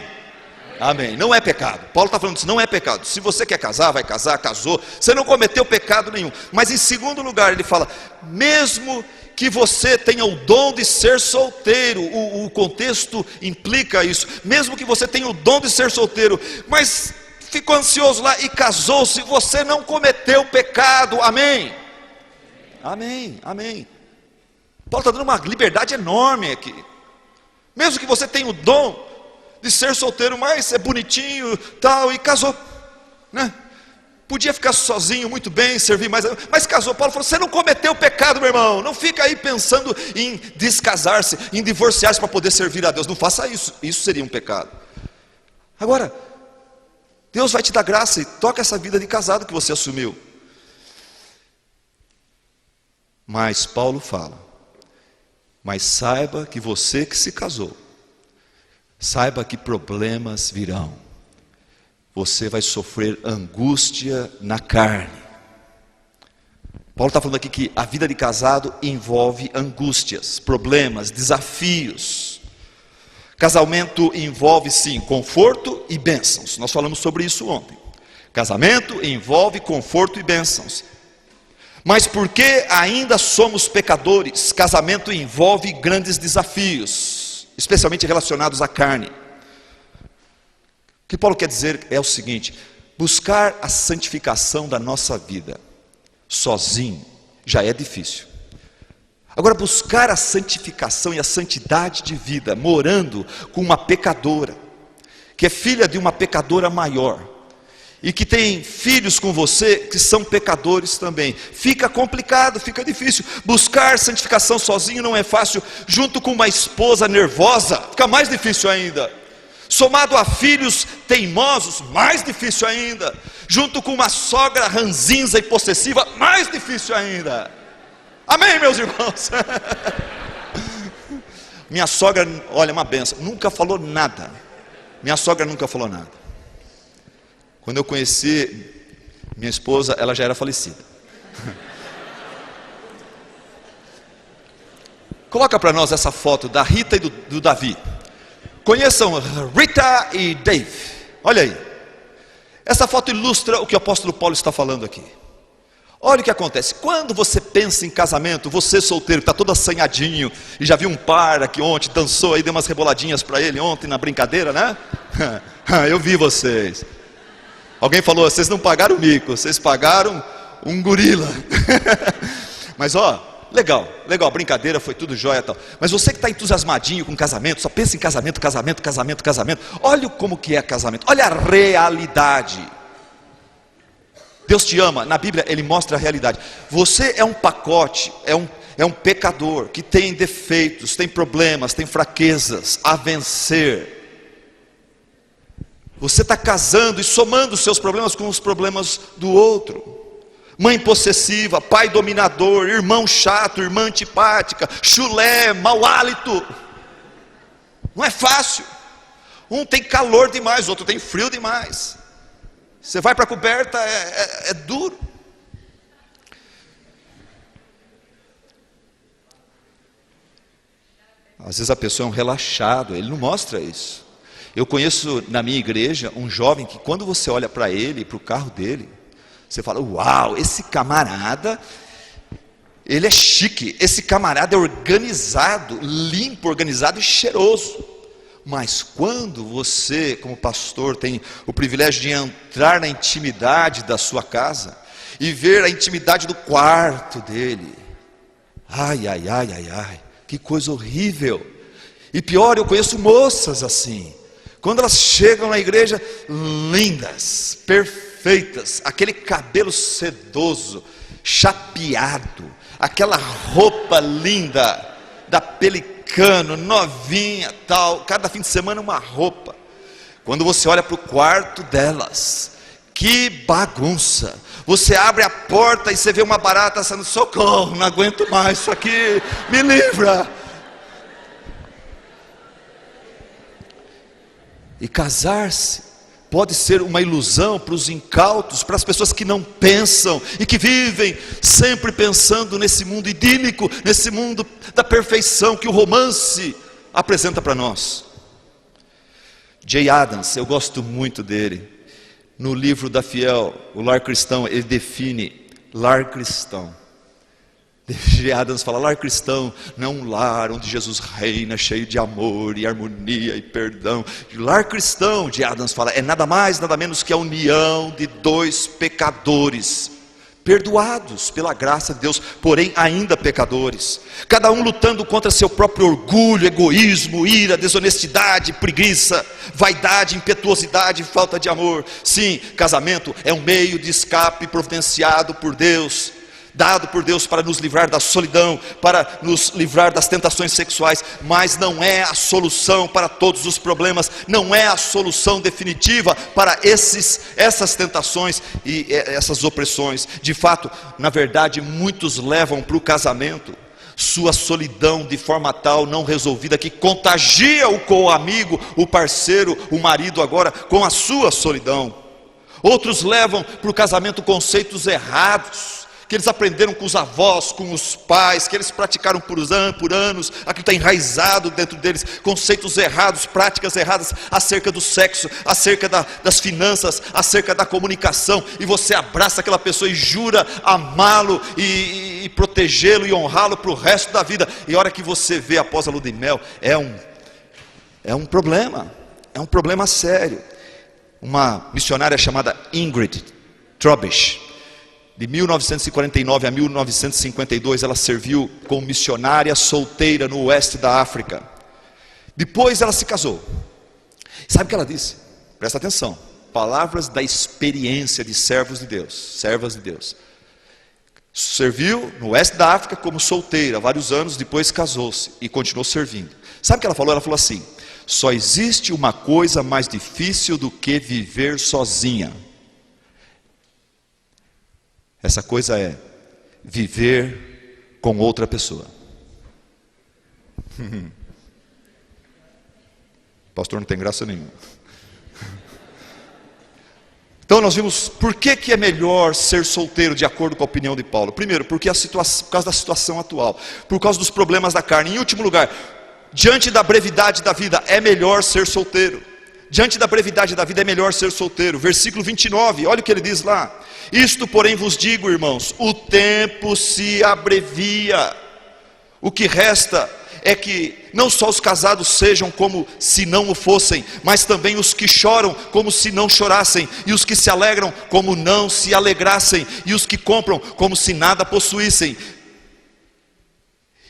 Amém, não é pecado. Paulo está falando isso, não é pecado. Se você quer casar, vai casar, casou, você não cometeu pecado nenhum. Mas em segundo lugar ele fala, mesmo que você tenha o dom de ser solteiro, o contexto implica isso, mesmo que você tenha o dom de ser solteiro, mas ficou ansioso lá e casou-se, você não cometeu pecado, amém? Amém, amém. Paulo está dando uma liberdade enorme aqui. Mesmo que você tenha o dom de ser solteiro, mas é bonitinho, tal, e casou, né? Podia ficar sozinho muito bem, servir mais, mas casou. Paulo falou, você não cometeu pecado, meu irmão. Não fica aí pensando em descasar-se, em divorciar-se para poder servir a Deus. Não faça isso, isso seria um pecado. Agora, Deus vai te dar graça e toca essa vida de casado que você assumiu. Mas Paulo fala, mas saiba que você que se casou, saiba que problemas virão. Você vai sofrer angústia na carne. Paulo está falando aqui que a vida de casado envolve angústias, problemas, desafios. Casamento envolve sim conforto e bênçãos. Nós falamos sobre isso ontem. Casamento envolve conforto e bênçãos. Mas porque ainda somos pecadores, casamento envolve grandes desafios, especialmente relacionados à carne. O que Paulo quer dizer é o seguinte: buscar a santificação da nossa vida sozinho já é difícil. Agora, buscar a santificação e a santidade de vida morando com uma pecadora, que é filha de uma pecadora maior, e que tem filhos com você que são pecadores também, fica complicado, fica difícil. Buscar santificação sozinho não é fácil, junto com uma esposa nervosa, fica mais difícil ainda. Somado a filhos teimosos, mais difícil ainda. Junto com uma sogra ranzinza e possessiva, mais difícil ainda. Amém, meus irmãos? Minha sogra, olha, uma benção, nunca falou nada. Minha sogra nunca falou nada. Quando eu conheci minha esposa, ela já era falecida. Coloca para nós essa foto da Rita e do Davi. Conheçam Rita e Dave. Olha aí. Essa foto ilustra o que o apóstolo Paulo está falando aqui. Olha o que acontece. Quando você pensa em casamento, você solteiro, que está todo assanhadinho, e já viu um par aqui ontem, dançou aí, deu umas reboladinhas para ele ontem na brincadeira, né? Eu vi vocês. Alguém falou, vocês não pagaram o mico, vocês pagaram um gorila. Mas legal, brincadeira, foi tudo jóia e tal. Mas você que está entusiasmadinho com casamento, só pensa em casamento. Olha como que é casamento, olha a realidade. Deus te ama, na Bíblia Ele mostra a realidade. Você é um pacote, é um pecador que tem defeitos, tem problemas, tem fraquezas a vencer. Você está casando e somando os seus problemas com os problemas do outro. Mãe possessiva, pai dominador, irmão chato, irmã antipática, chulé, mau hálito. Não é fácil. Um tem calor demais, o outro tem frio demais. Você vai para a coberta, é duro. Às vezes a pessoa é um relaxado, ele não mostra isso. Eu conheço na minha igreja um jovem que quando você olha para ele, para o carro dele, você fala, uau, esse camarada, ele é chique, esse camarada é organizado, limpo, organizado e cheiroso. Mas quando você, como pastor, tem o privilégio de entrar na intimidade da sua casa e ver a intimidade do quarto dele, ai, que coisa horrível. E pior, eu conheço moças assim, quando elas chegam na igreja, lindas, perfeitas, aquele cabelo sedoso, chapeado, aquela roupa linda, da Pelicano, novinha, tal, cada fim de semana uma roupa. Quando você olha para o quarto delas, que bagunça. Você abre a porta e você vê uma barata sendo, socorro, não aguento mais isso aqui, me livra. E casar-se pode ser uma ilusão para os incautos, para as pessoas que não pensam e que vivem sempre pensando nesse mundo idílico, nesse mundo da perfeição que o romance apresenta para nós. Jay Adams, eu gosto muito dele. No livro da Fiel, o Lar Cristão, ele define lar cristão. Jay Adams fala, lar cristão não é um lar onde Jesus reina cheio de amor e harmonia e perdão. Lar cristão, Jay Adams fala, é nada mais, nada menos que a união de dois pecadores, perdoados pela graça de Deus, porém ainda pecadores, cada um lutando contra seu próprio orgulho, egoísmo, ira, desonestidade, preguiça, vaidade, impetuosidade, falta de amor. Sim, casamento é um meio de escape providenciado por Deus, dado por Deus para nos livrar da solidão, para nos livrar das tentações sexuais, mas não é a solução para todos os problemas, não é a solução definitiva para essas tentações e essas opressões. De fato, na verdade, muitos levam para o casamento sua solidão de forma tal, não resolvida, que contagia o co-amigo, o parceiro, o marido agora, com a sua solidão. Outros levam para o casamento conceitos errados, que eles aprenderam com os avós, com os pais, que eles praticaram por anos, aquilo está enraizado dentro deles, conceitos errados, práticas erradas acerca do sexo, acerca das finanças, acerca da comunicação, e você abraça aquela pessoa e jura amá-lo e protegê-lo e honrá-lo para o resto da vida, e a hora que você vê após a lua de mel, é um problema sério. Uma missionária chamada Ingrid Trobisch, de 1949 a 1952, ela serviu como missionária solteira no oeste da África. Depois ela se casou. Sabe o que ela disse? Presta atenção. Palavras da experiência de servos de Deus, servas de Deus. Serviu no oeste da África como solteira, vários anos, depois casou-se e continuou servindo. Sabe o que ela falou? Ela falou assim, só existe uma coisa mais difícil do que viver sozinha. Essa coisa é viver com outra pessoa. Pastor, não tem graça nenhuma. Então nós vimos por que é melhor ser solteiro, de acordo com a opinião de Paulo. Primeiro, porque por causa da situação atual, por causa dos problemas da carne. Em último lugar, diante da brevidade da vida, é melhor ser solteiro. Diante da brevidade da vida é melhor ser solteiro. Versículo 29, olha o que ele diz lá: isto porém vos digo, irmãos, o tempo se abrevia. O que resta é que não só os casados sejam como se não o fossem, mas também os que choram como se não chorassem, e os que se alegram como não se alegrassem, e os que compram como se nada possuíssem,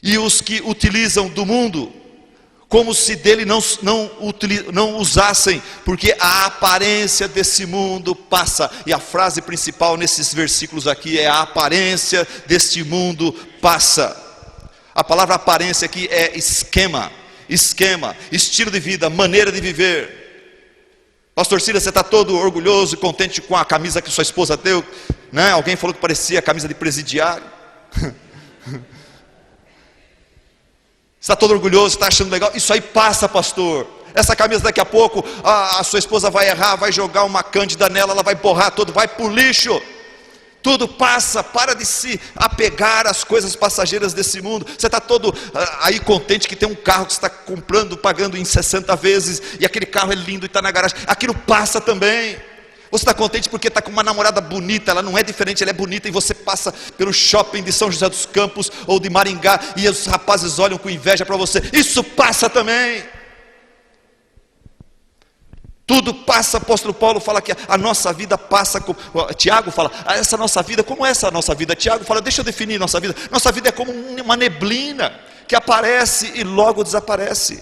e os que utilizam do mundo como se dele não usassem, porque a aparência desse mundo passa. E a frase principal nesses versículos aqui é: a aparência deste mundo passa. A palavra aparência aqui é esquema, estilo de vida, maneira de viver. Pastor Silas, você está todo orgulhoso e contente com a camisa que sua esposa deu, né? Alguém falou que parecia a camisa de presidiário. Está todo orgulhoso, está achando legal? Isso aí passa, pastor. Essa camisa daqui a pouco, a sua esposa vai errar, vai jogar uma cândida nela, ela vai borrar tudo, vai para o lixo. Tudo passa, para de se apegar às coisas passageiras desse mundo. Você está todo aí contente que tem um carro que você está comprando, pagando em 60 vezes, e aquele carro é lindo e está na garagem. Aquilo passa também. Você está contente porque está com uma namorada bonita, ela não é diferente, ela é bonita, e você passa pelo shopping de São José dos Campos ou de Maringá, e os rapazes olham com inveja para você. Isso passa também. Tudo passa. Apóstolo Paulo fala que a nossa vida passa. Tiago fala: essa nossa vida, como é essa nossa vida? Tiago fala: deixa eu definir nossa vida. Nossa vida é como uma neblina que aparece e logo desaparece.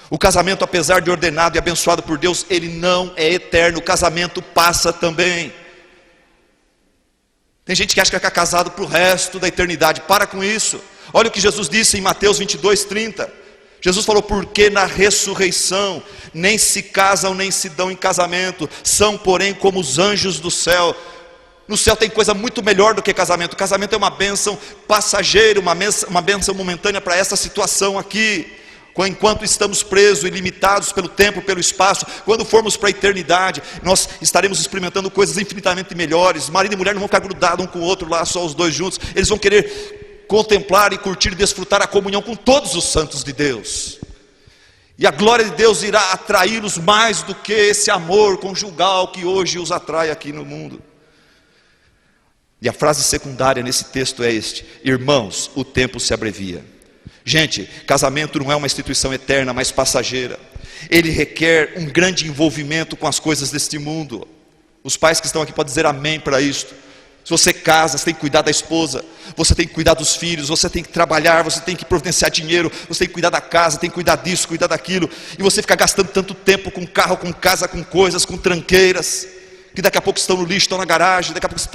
O casamento, apesar de ordenado e abençoado por Deus, ele não é eterno. O casamento passa também. Tem gente que acha que vai ficar casado para o resto da eternidade. Para com isso. Olha o que Jesus disse em Mateus 22:30. Jesus falou: porque na ressurreição nem se casam nem se dão em casamento, são porém como os anjos do céu. No céu tem coisa muito melhor do que casamento. O casamento é uma bênção passageira, uma bênção momentânea para essa situação aqui. Enquanto estamos presos e limitados pelo tempo, pelo espaço, quando formos para a eternidade, nós estaremos experimentando coisas infinitamente melhores. Marido e mulher não vão ficar grudados um com o outro lá, só os dois juntos. Eles vão querer contemplar e curtir e desfrutar a comunhão com todos os santos de Deus. E a glória de Deus irá atraí-los mais do que esse amor conjugal que hoje os atrai aqui no mundo. E a frase secundária nesse texto é este: irmãos, o tempo se abrevia. Gente, casamento não é uma instituição eterna, mas passageira. Ele requer um grande envolvimento com as coisas deste mundo. Os pais que estão aqui podem dizer amém para isto. Se você casa, você tem que cuidar da esposa, você tem que cuidar dos filhos, você tem que trabalhar, você tem que providenciar dinheiro, você tem que cuidar da casa, tem que cuidar disso, cuidar daquilo. E você fica gastando tanto tempo com carro, com casa, com coisas, com tranqueiras, que daqui a pouco estão no lixo, estão na garagem, daqui a pouco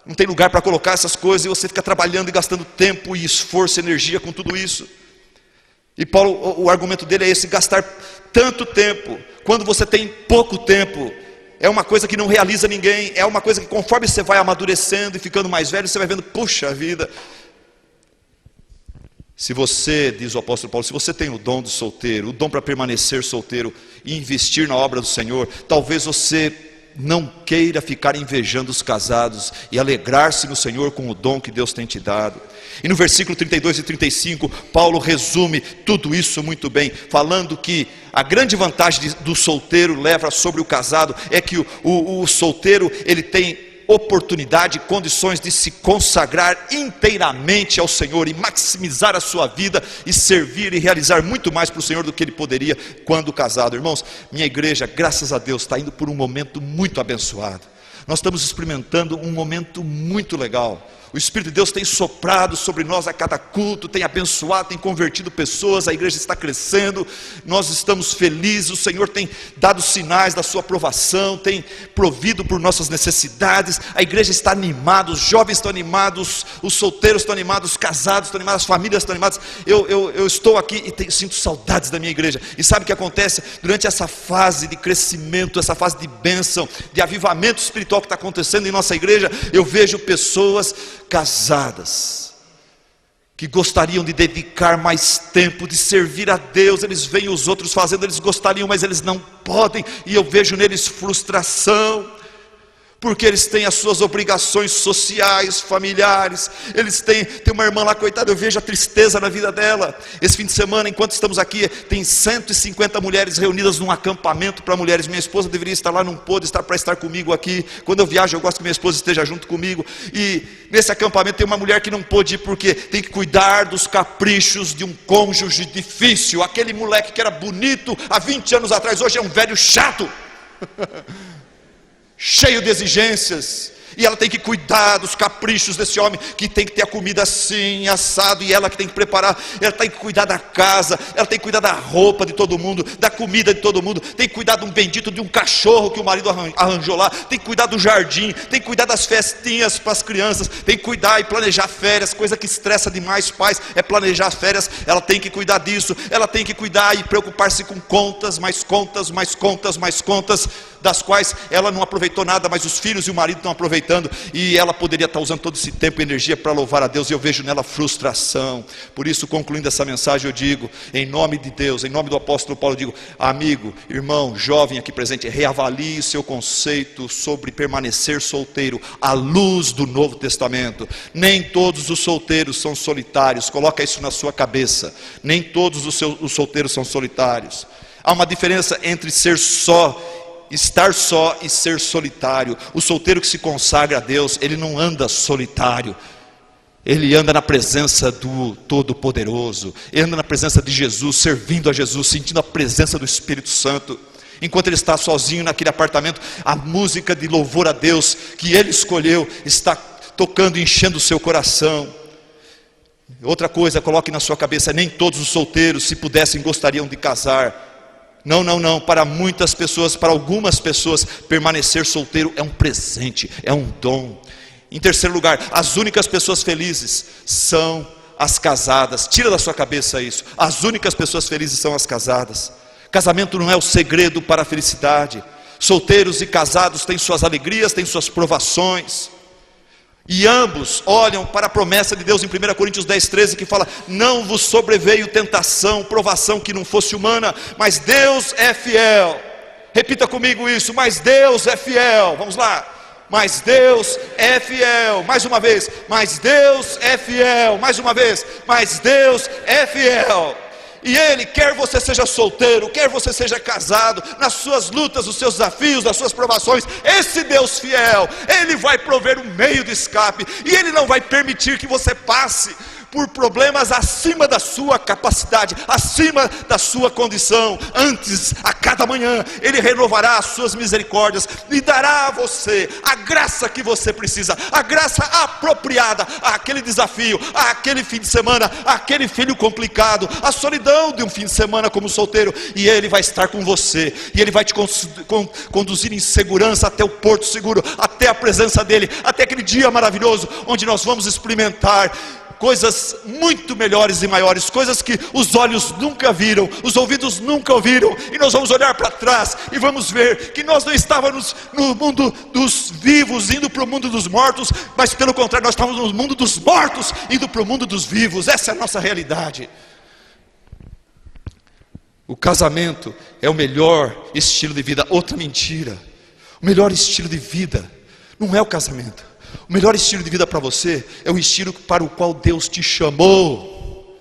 não tem lugar para colocar essas coisas, e você fica trabalhando e gastando tempo e esforço, energia com tudo isso. E Paulo, o argumento dele é esse: gastar tanto tempo, quando você tem pouco tempo, é uma coisa que não realiza ninguém. É uma coisa que, conforme você vai amadurecendo e ficando mais velho, você vai vendo: puxa vida. Se você, diz o apóstolo Paulo, se você tem o dom de solteiro, o dom para permanecer solteiro e investir na obra do Senhor, talvez você não queira ficar invejando os casados e alegrar-se no Senhor com o dom que Deus tem te dado. E no versículo 32 e 35, Paulo resume tudo isso muito bem, falando que a grande vantagem do solteiro leva sobre o casado é que o solteiro, ele tem oportunidade, condições de se consagrar inteiramente ao Senhor e maximizar a sua vida e servir e realizar muito mais para o Senhor do que ele poderia quando casado. Irmãos, minha igreja, graças a Deus, está indo por um momento muito abençoado. Nós estamos experimentando um momento muito legal. O Espírito de Deus tem soprado sobre nós a cada culto, tem abençoado, tem convertido pessoas, a igreja está crescendo, nós estamos felizes, o Senhor tem dado sinais da sua aprovação, tem provido por nossas necessidades, a igreja está animada, os jovens estão animados, os solteiros estão animados, os casados estão animados, as famílias estão animadas. Eu estou aqui e sinto saudades da minha igreja. E sabe o que acontece? Durante essa fase de crescimento, essa fase de bênção, de avivamento espiritual que está acontecendo em nossa igreja, eu vejo pessoas casadas que gostariam de dedicar mais tempo, de servir a Deus. Eles veem os outros fazendo, eles gostariam, mas eles não podem, e eu vejo neles frustração. porque eles têm as suas obrigações sociais, familiares. Eles têm uma irmã lá, coitada, eu vejo a tristeza na vida dela. Esse fim de semana, enquanto estamos aqui, tem 150 mulheres reunidas num acampamento para mulheres. Minha esposa deveria estar lá, não pôde estar para estar comigo aqui. Quando eu viajo, eu gosto que minha esposa esteja junto comigo. E nesse acampamento tem uma mulher que não pôde ir, porque tem que cuidar dos caprichos de um cônjuge difícil. Aquele moleque que era bonito há 20 anos atrás, hoje é um velho chato. Cheio de exigências, e ela tem que cuidar dos caprichos desse homem, que tem que ter a comida assim, assado, e ela que tem que preparar. Ela tem que cuidar da casa, ela tem que cuidar da roupa de todo mundo, da comida de todo mundo, tem que cuidar de um bendito de um cachorro que o marido arranjou lá, tem que cuidar do jardim, tem que cuidar das festinhas para as crianças, tem que cuidar e planejar férias. Coisa que estressa demais pais é planejar férias. Ela tem que cuidar disso, ela tem que cuidar e preocupar-se com contas, mais contas, mais contas, mais contas, das quais ela não aproveitou nada, mas os filhos e o marido estão aproveitando, e ela poderia estar usando todo esse tempo e energia para louvar a Deus, e eu vejo nela frustração. Por isso, concluindo essa mensagem, eu digo, em nome de Deus, em nome do apóstolo Paulo, eu digo: amigo, irmão, jovem aqui presente, reavalie seu conceito sobre permanecer solteiro à luz do Novo Testamento. Nem todos os solteiros são solitários, coloca isso na sua cabeça. Nem todos os solteiros são solitários. Há uma diferença entre estar só e ser solitário. O solteiro que se consagra a Deus, ele não anda solitário, ele anda na presença do Todo-Poderoso, ele anda na presença de Jesus, servindo a Jesus, sentindo a presença do Espírito Santo. Enquanto ele está sozinho naquele apartamento, a música de louvor a Deus que ele escolheu está tocando e enchendo o seu coração. Outra coisa, coloque na sua cabeça: nem todos os solteiros, se pudessem, gostariam de casar. Não, não, não. Para muitas pessoas, para algumas pessoas, permanecer solteiro é um presente, é um dom. Em terceiro lugar, as únicas pessoas felizes são as casadas. Tira da sua cabeça isso. As únicas pessoas felizes são as casadas. Casamento não é o segredo para a felicidade. Solteiros e casados têm suas alegrias, têm suas provações, e ambos olham para a promessa de Deus em 1 Coríntios 10:13, que fala: não vos sobreveio tentação, provação que não fosse humana, mas Deus é fiel. Repita comigo isso: mas Deus é fiel. Vamos lá: mas Deus é fiel. Mais uma vez: mas Deus é fiel. Mais uma vez: mas Deus é fiel. E Ele, quer você seja solteiro, quer você seja casado, nas suas lutas, nos seus desafios, nas suas provações, esse Deus fiel, Ele vai prover um meio de escape, e Ele não vai permitir que você passe por problemas acima da sua capacidade, acima da sua condição. Antes, a cada manhã, Ele renovará as suas misericórdias e dará a você a graça que você precisa, a graça apropriada àquele desafio, àquele fim de semana, àquele filho complicado, a solidão de um fim de semana como solteiro. E Ele vai estar com você, e Ele vai te conduzir em segurança até o porto seguro, até a presença dEle, até aquele dia maravilhoso, onde nós vamos experimentar coisas muito melhores e maiores, coisas que os olhos nunca viram, os ouvidos nunca ouviram, e nós vamos olhar para trás e vamos ver que nós não estávamos no mundo dos vivos indo para o mundo dos mortos, mas pelo contrário, nós estávamos no mundo dos mortos indo para o mundo dos vivos. Essa é a nossa realidade. O casamento é o melhor estilo de vida. Outra mentira: o melhor estilo de vida não é o casamento. O melhor estilo de vida para você é o estilo para o qual Deus te chamou.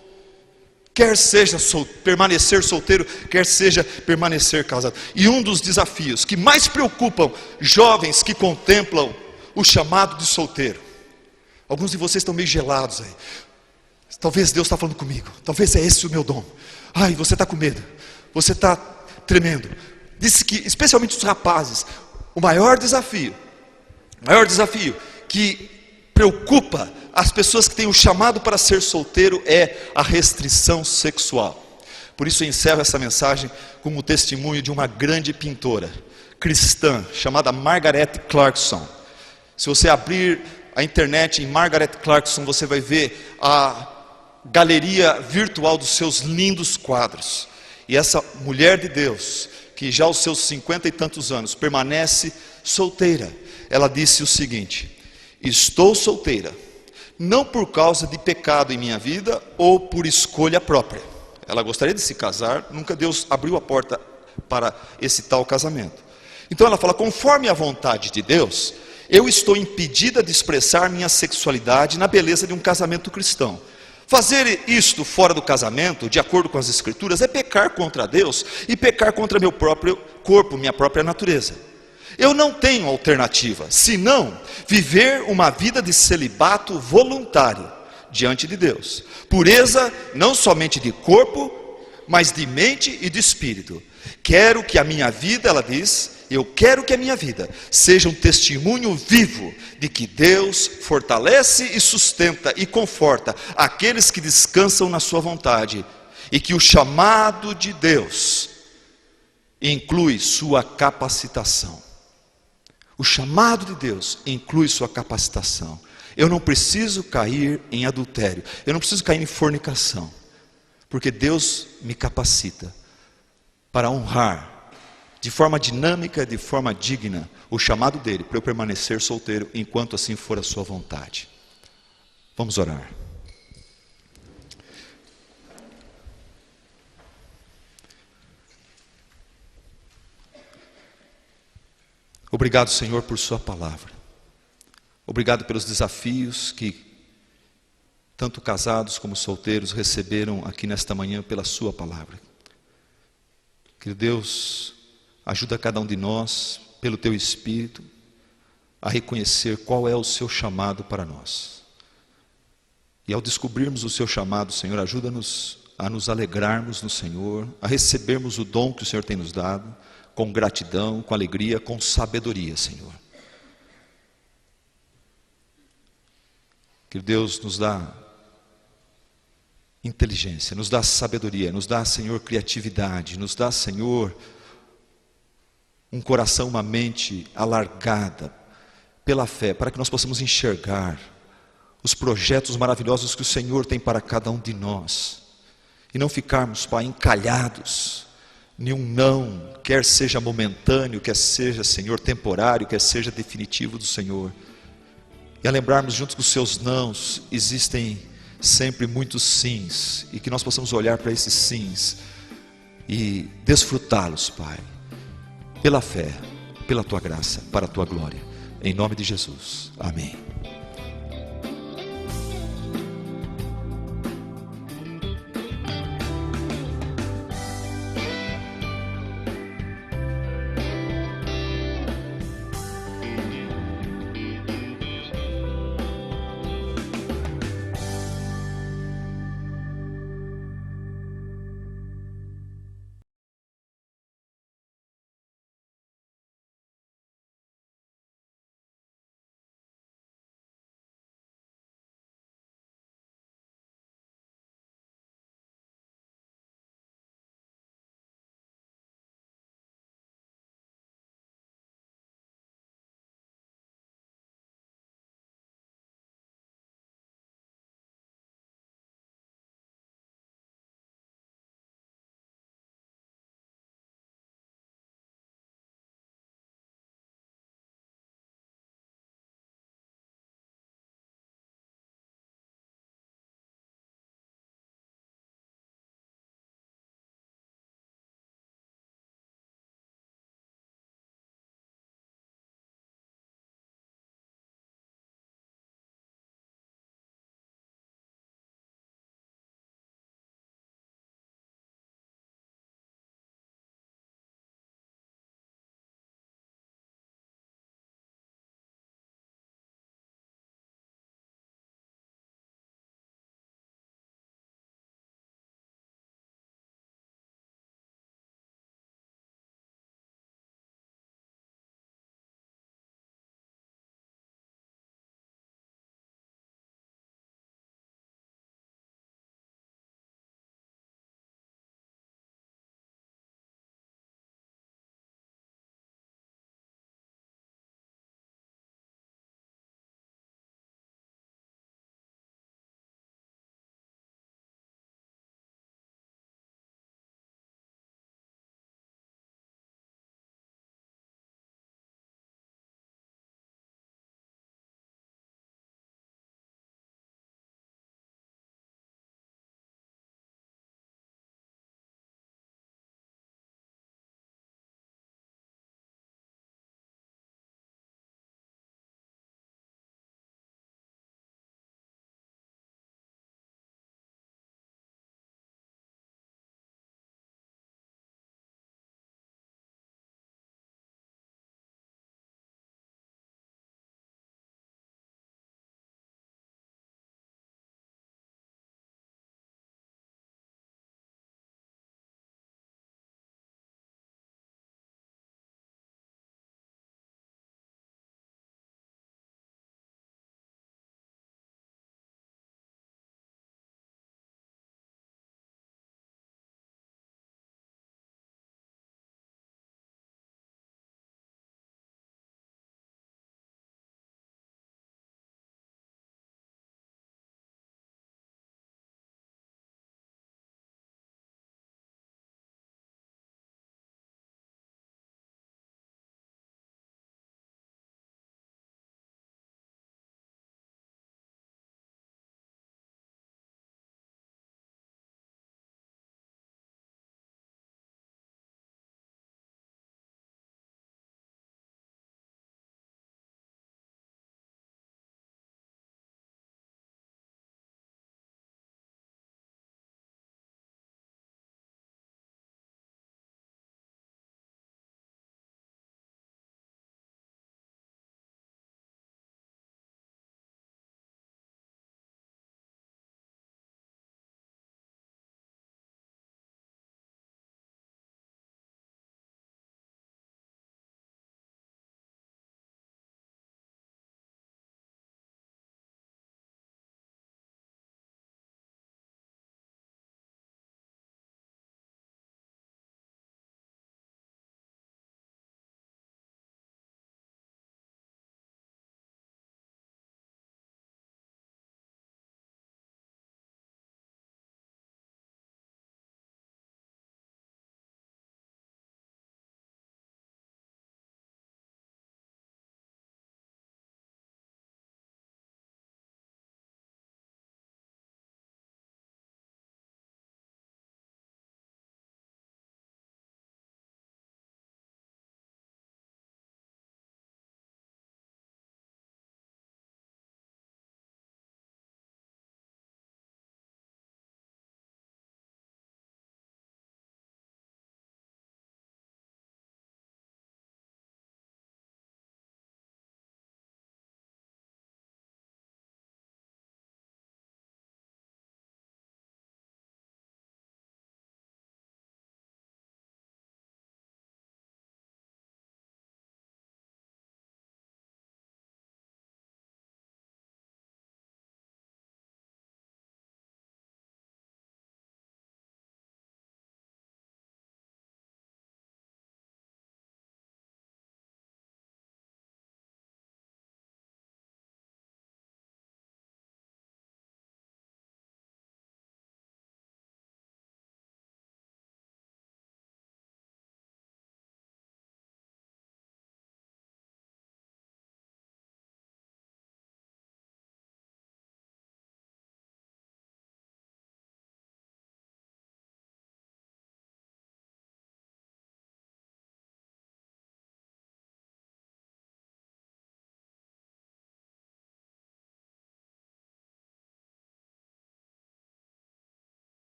Quer seja permanecer solteiro, quer seja permanecer casado. E um dos desafios que mais preocupam jovens que contemplam o chamado de solteiro, alguns de vocês estão meio gelados aí. Talvez Deus está falando comigo, talvez é esse o meu dom. Ai, você está com medo, você está tremendo. Disse que, especialmente os rapazes, o maior desafio que preocupa as pessoas que têm o chamado para ser solteiro é a restrição sexual. Por isso eu encerro essa mensagem com o testemunho de uma grande pintora cristã chamada Margaret Clarkson. Se você abrir a internet em Margaret Clarkson, você vai ver a galeria virtual dos seus lindos quadros. E essa mulher de Deus, que já aos seus 50 e tantos anos permanece solteira, ela disse o seguinte: estou solteira, não por causa de pecado em minha vida ou por escolha própria. Ela gostaria de se casar, nunca Deus abriu a porta para esse tal casamento. Então ela fala: conforme a vontade de Deus, eu estou impedida de expressar minha sexualidade na beleza de um casamento cristão. Fazer isto fora do casamento, de acordo com as Escrituras, é pecar contra Deus e pecar contra meu próprio corpo, minha própria natureza. Eu não tenho alternativa, senão viver uma vida de celibato voluntário diante de Deus. Pureza não somente de corpo, mas de mente e de espírito. Quero que a minha vida, ela diz, eu quero que a minha vida seja um testemunho vivo de que Deus fortalece e sustenta e conforta aqueles que descansam na sua vontade, e que o chamado de Deus inclui sua capacitação. O chamado de Deus inclui sua capacitação. Eu não preciso cair em adultério, eu não preciso cair em fornicação, porque Deus me capacita para honrar de forma dinâmica, de forma digna, o chamado dele, para eu permanecer solteiro, enquanto assim for a sua vontade. Vamos orar. Obrigado, Senhor, por sua palavra. Obrigado pelos desafios que tanto casados como solteiros receberam aqui nesta manhã pela sua palavra. Que Deus ajuda cada um de nós, pelo teu Espírito, a reconhecer qual é o seu chamado para nós. E ao descobrirmos o seu chamado, Senhor, ajuda-nos a nos alegrarmos no Senhor, a recebermos o dom que o Senhor tem nos dado, com gratidão, com alegria, com sabedoria, Senhor. Que Deus nos dá inteligência, nos dá sabedoria, nos dá, Senhor, criatividade, nos dá, Senhor, um coração, uma mente alargada pela fé, para que nós possamos enxergar os projetos maravilhosos que o Senhor tem para cada um de nós, e não ficarmos, Pai, encalhados em um não, quer seja momentâneo, quer seja, Senhor, temporário, quer seja definitivo do Senhor, e a lembrarmos juntos que os seus nãos existem sempre muitos sims, e que nós possamos olhar para esses sims e desfrutá-los, Pai, pela fé, pela tua graça, para a tua glória, em nome de Jesus, amém.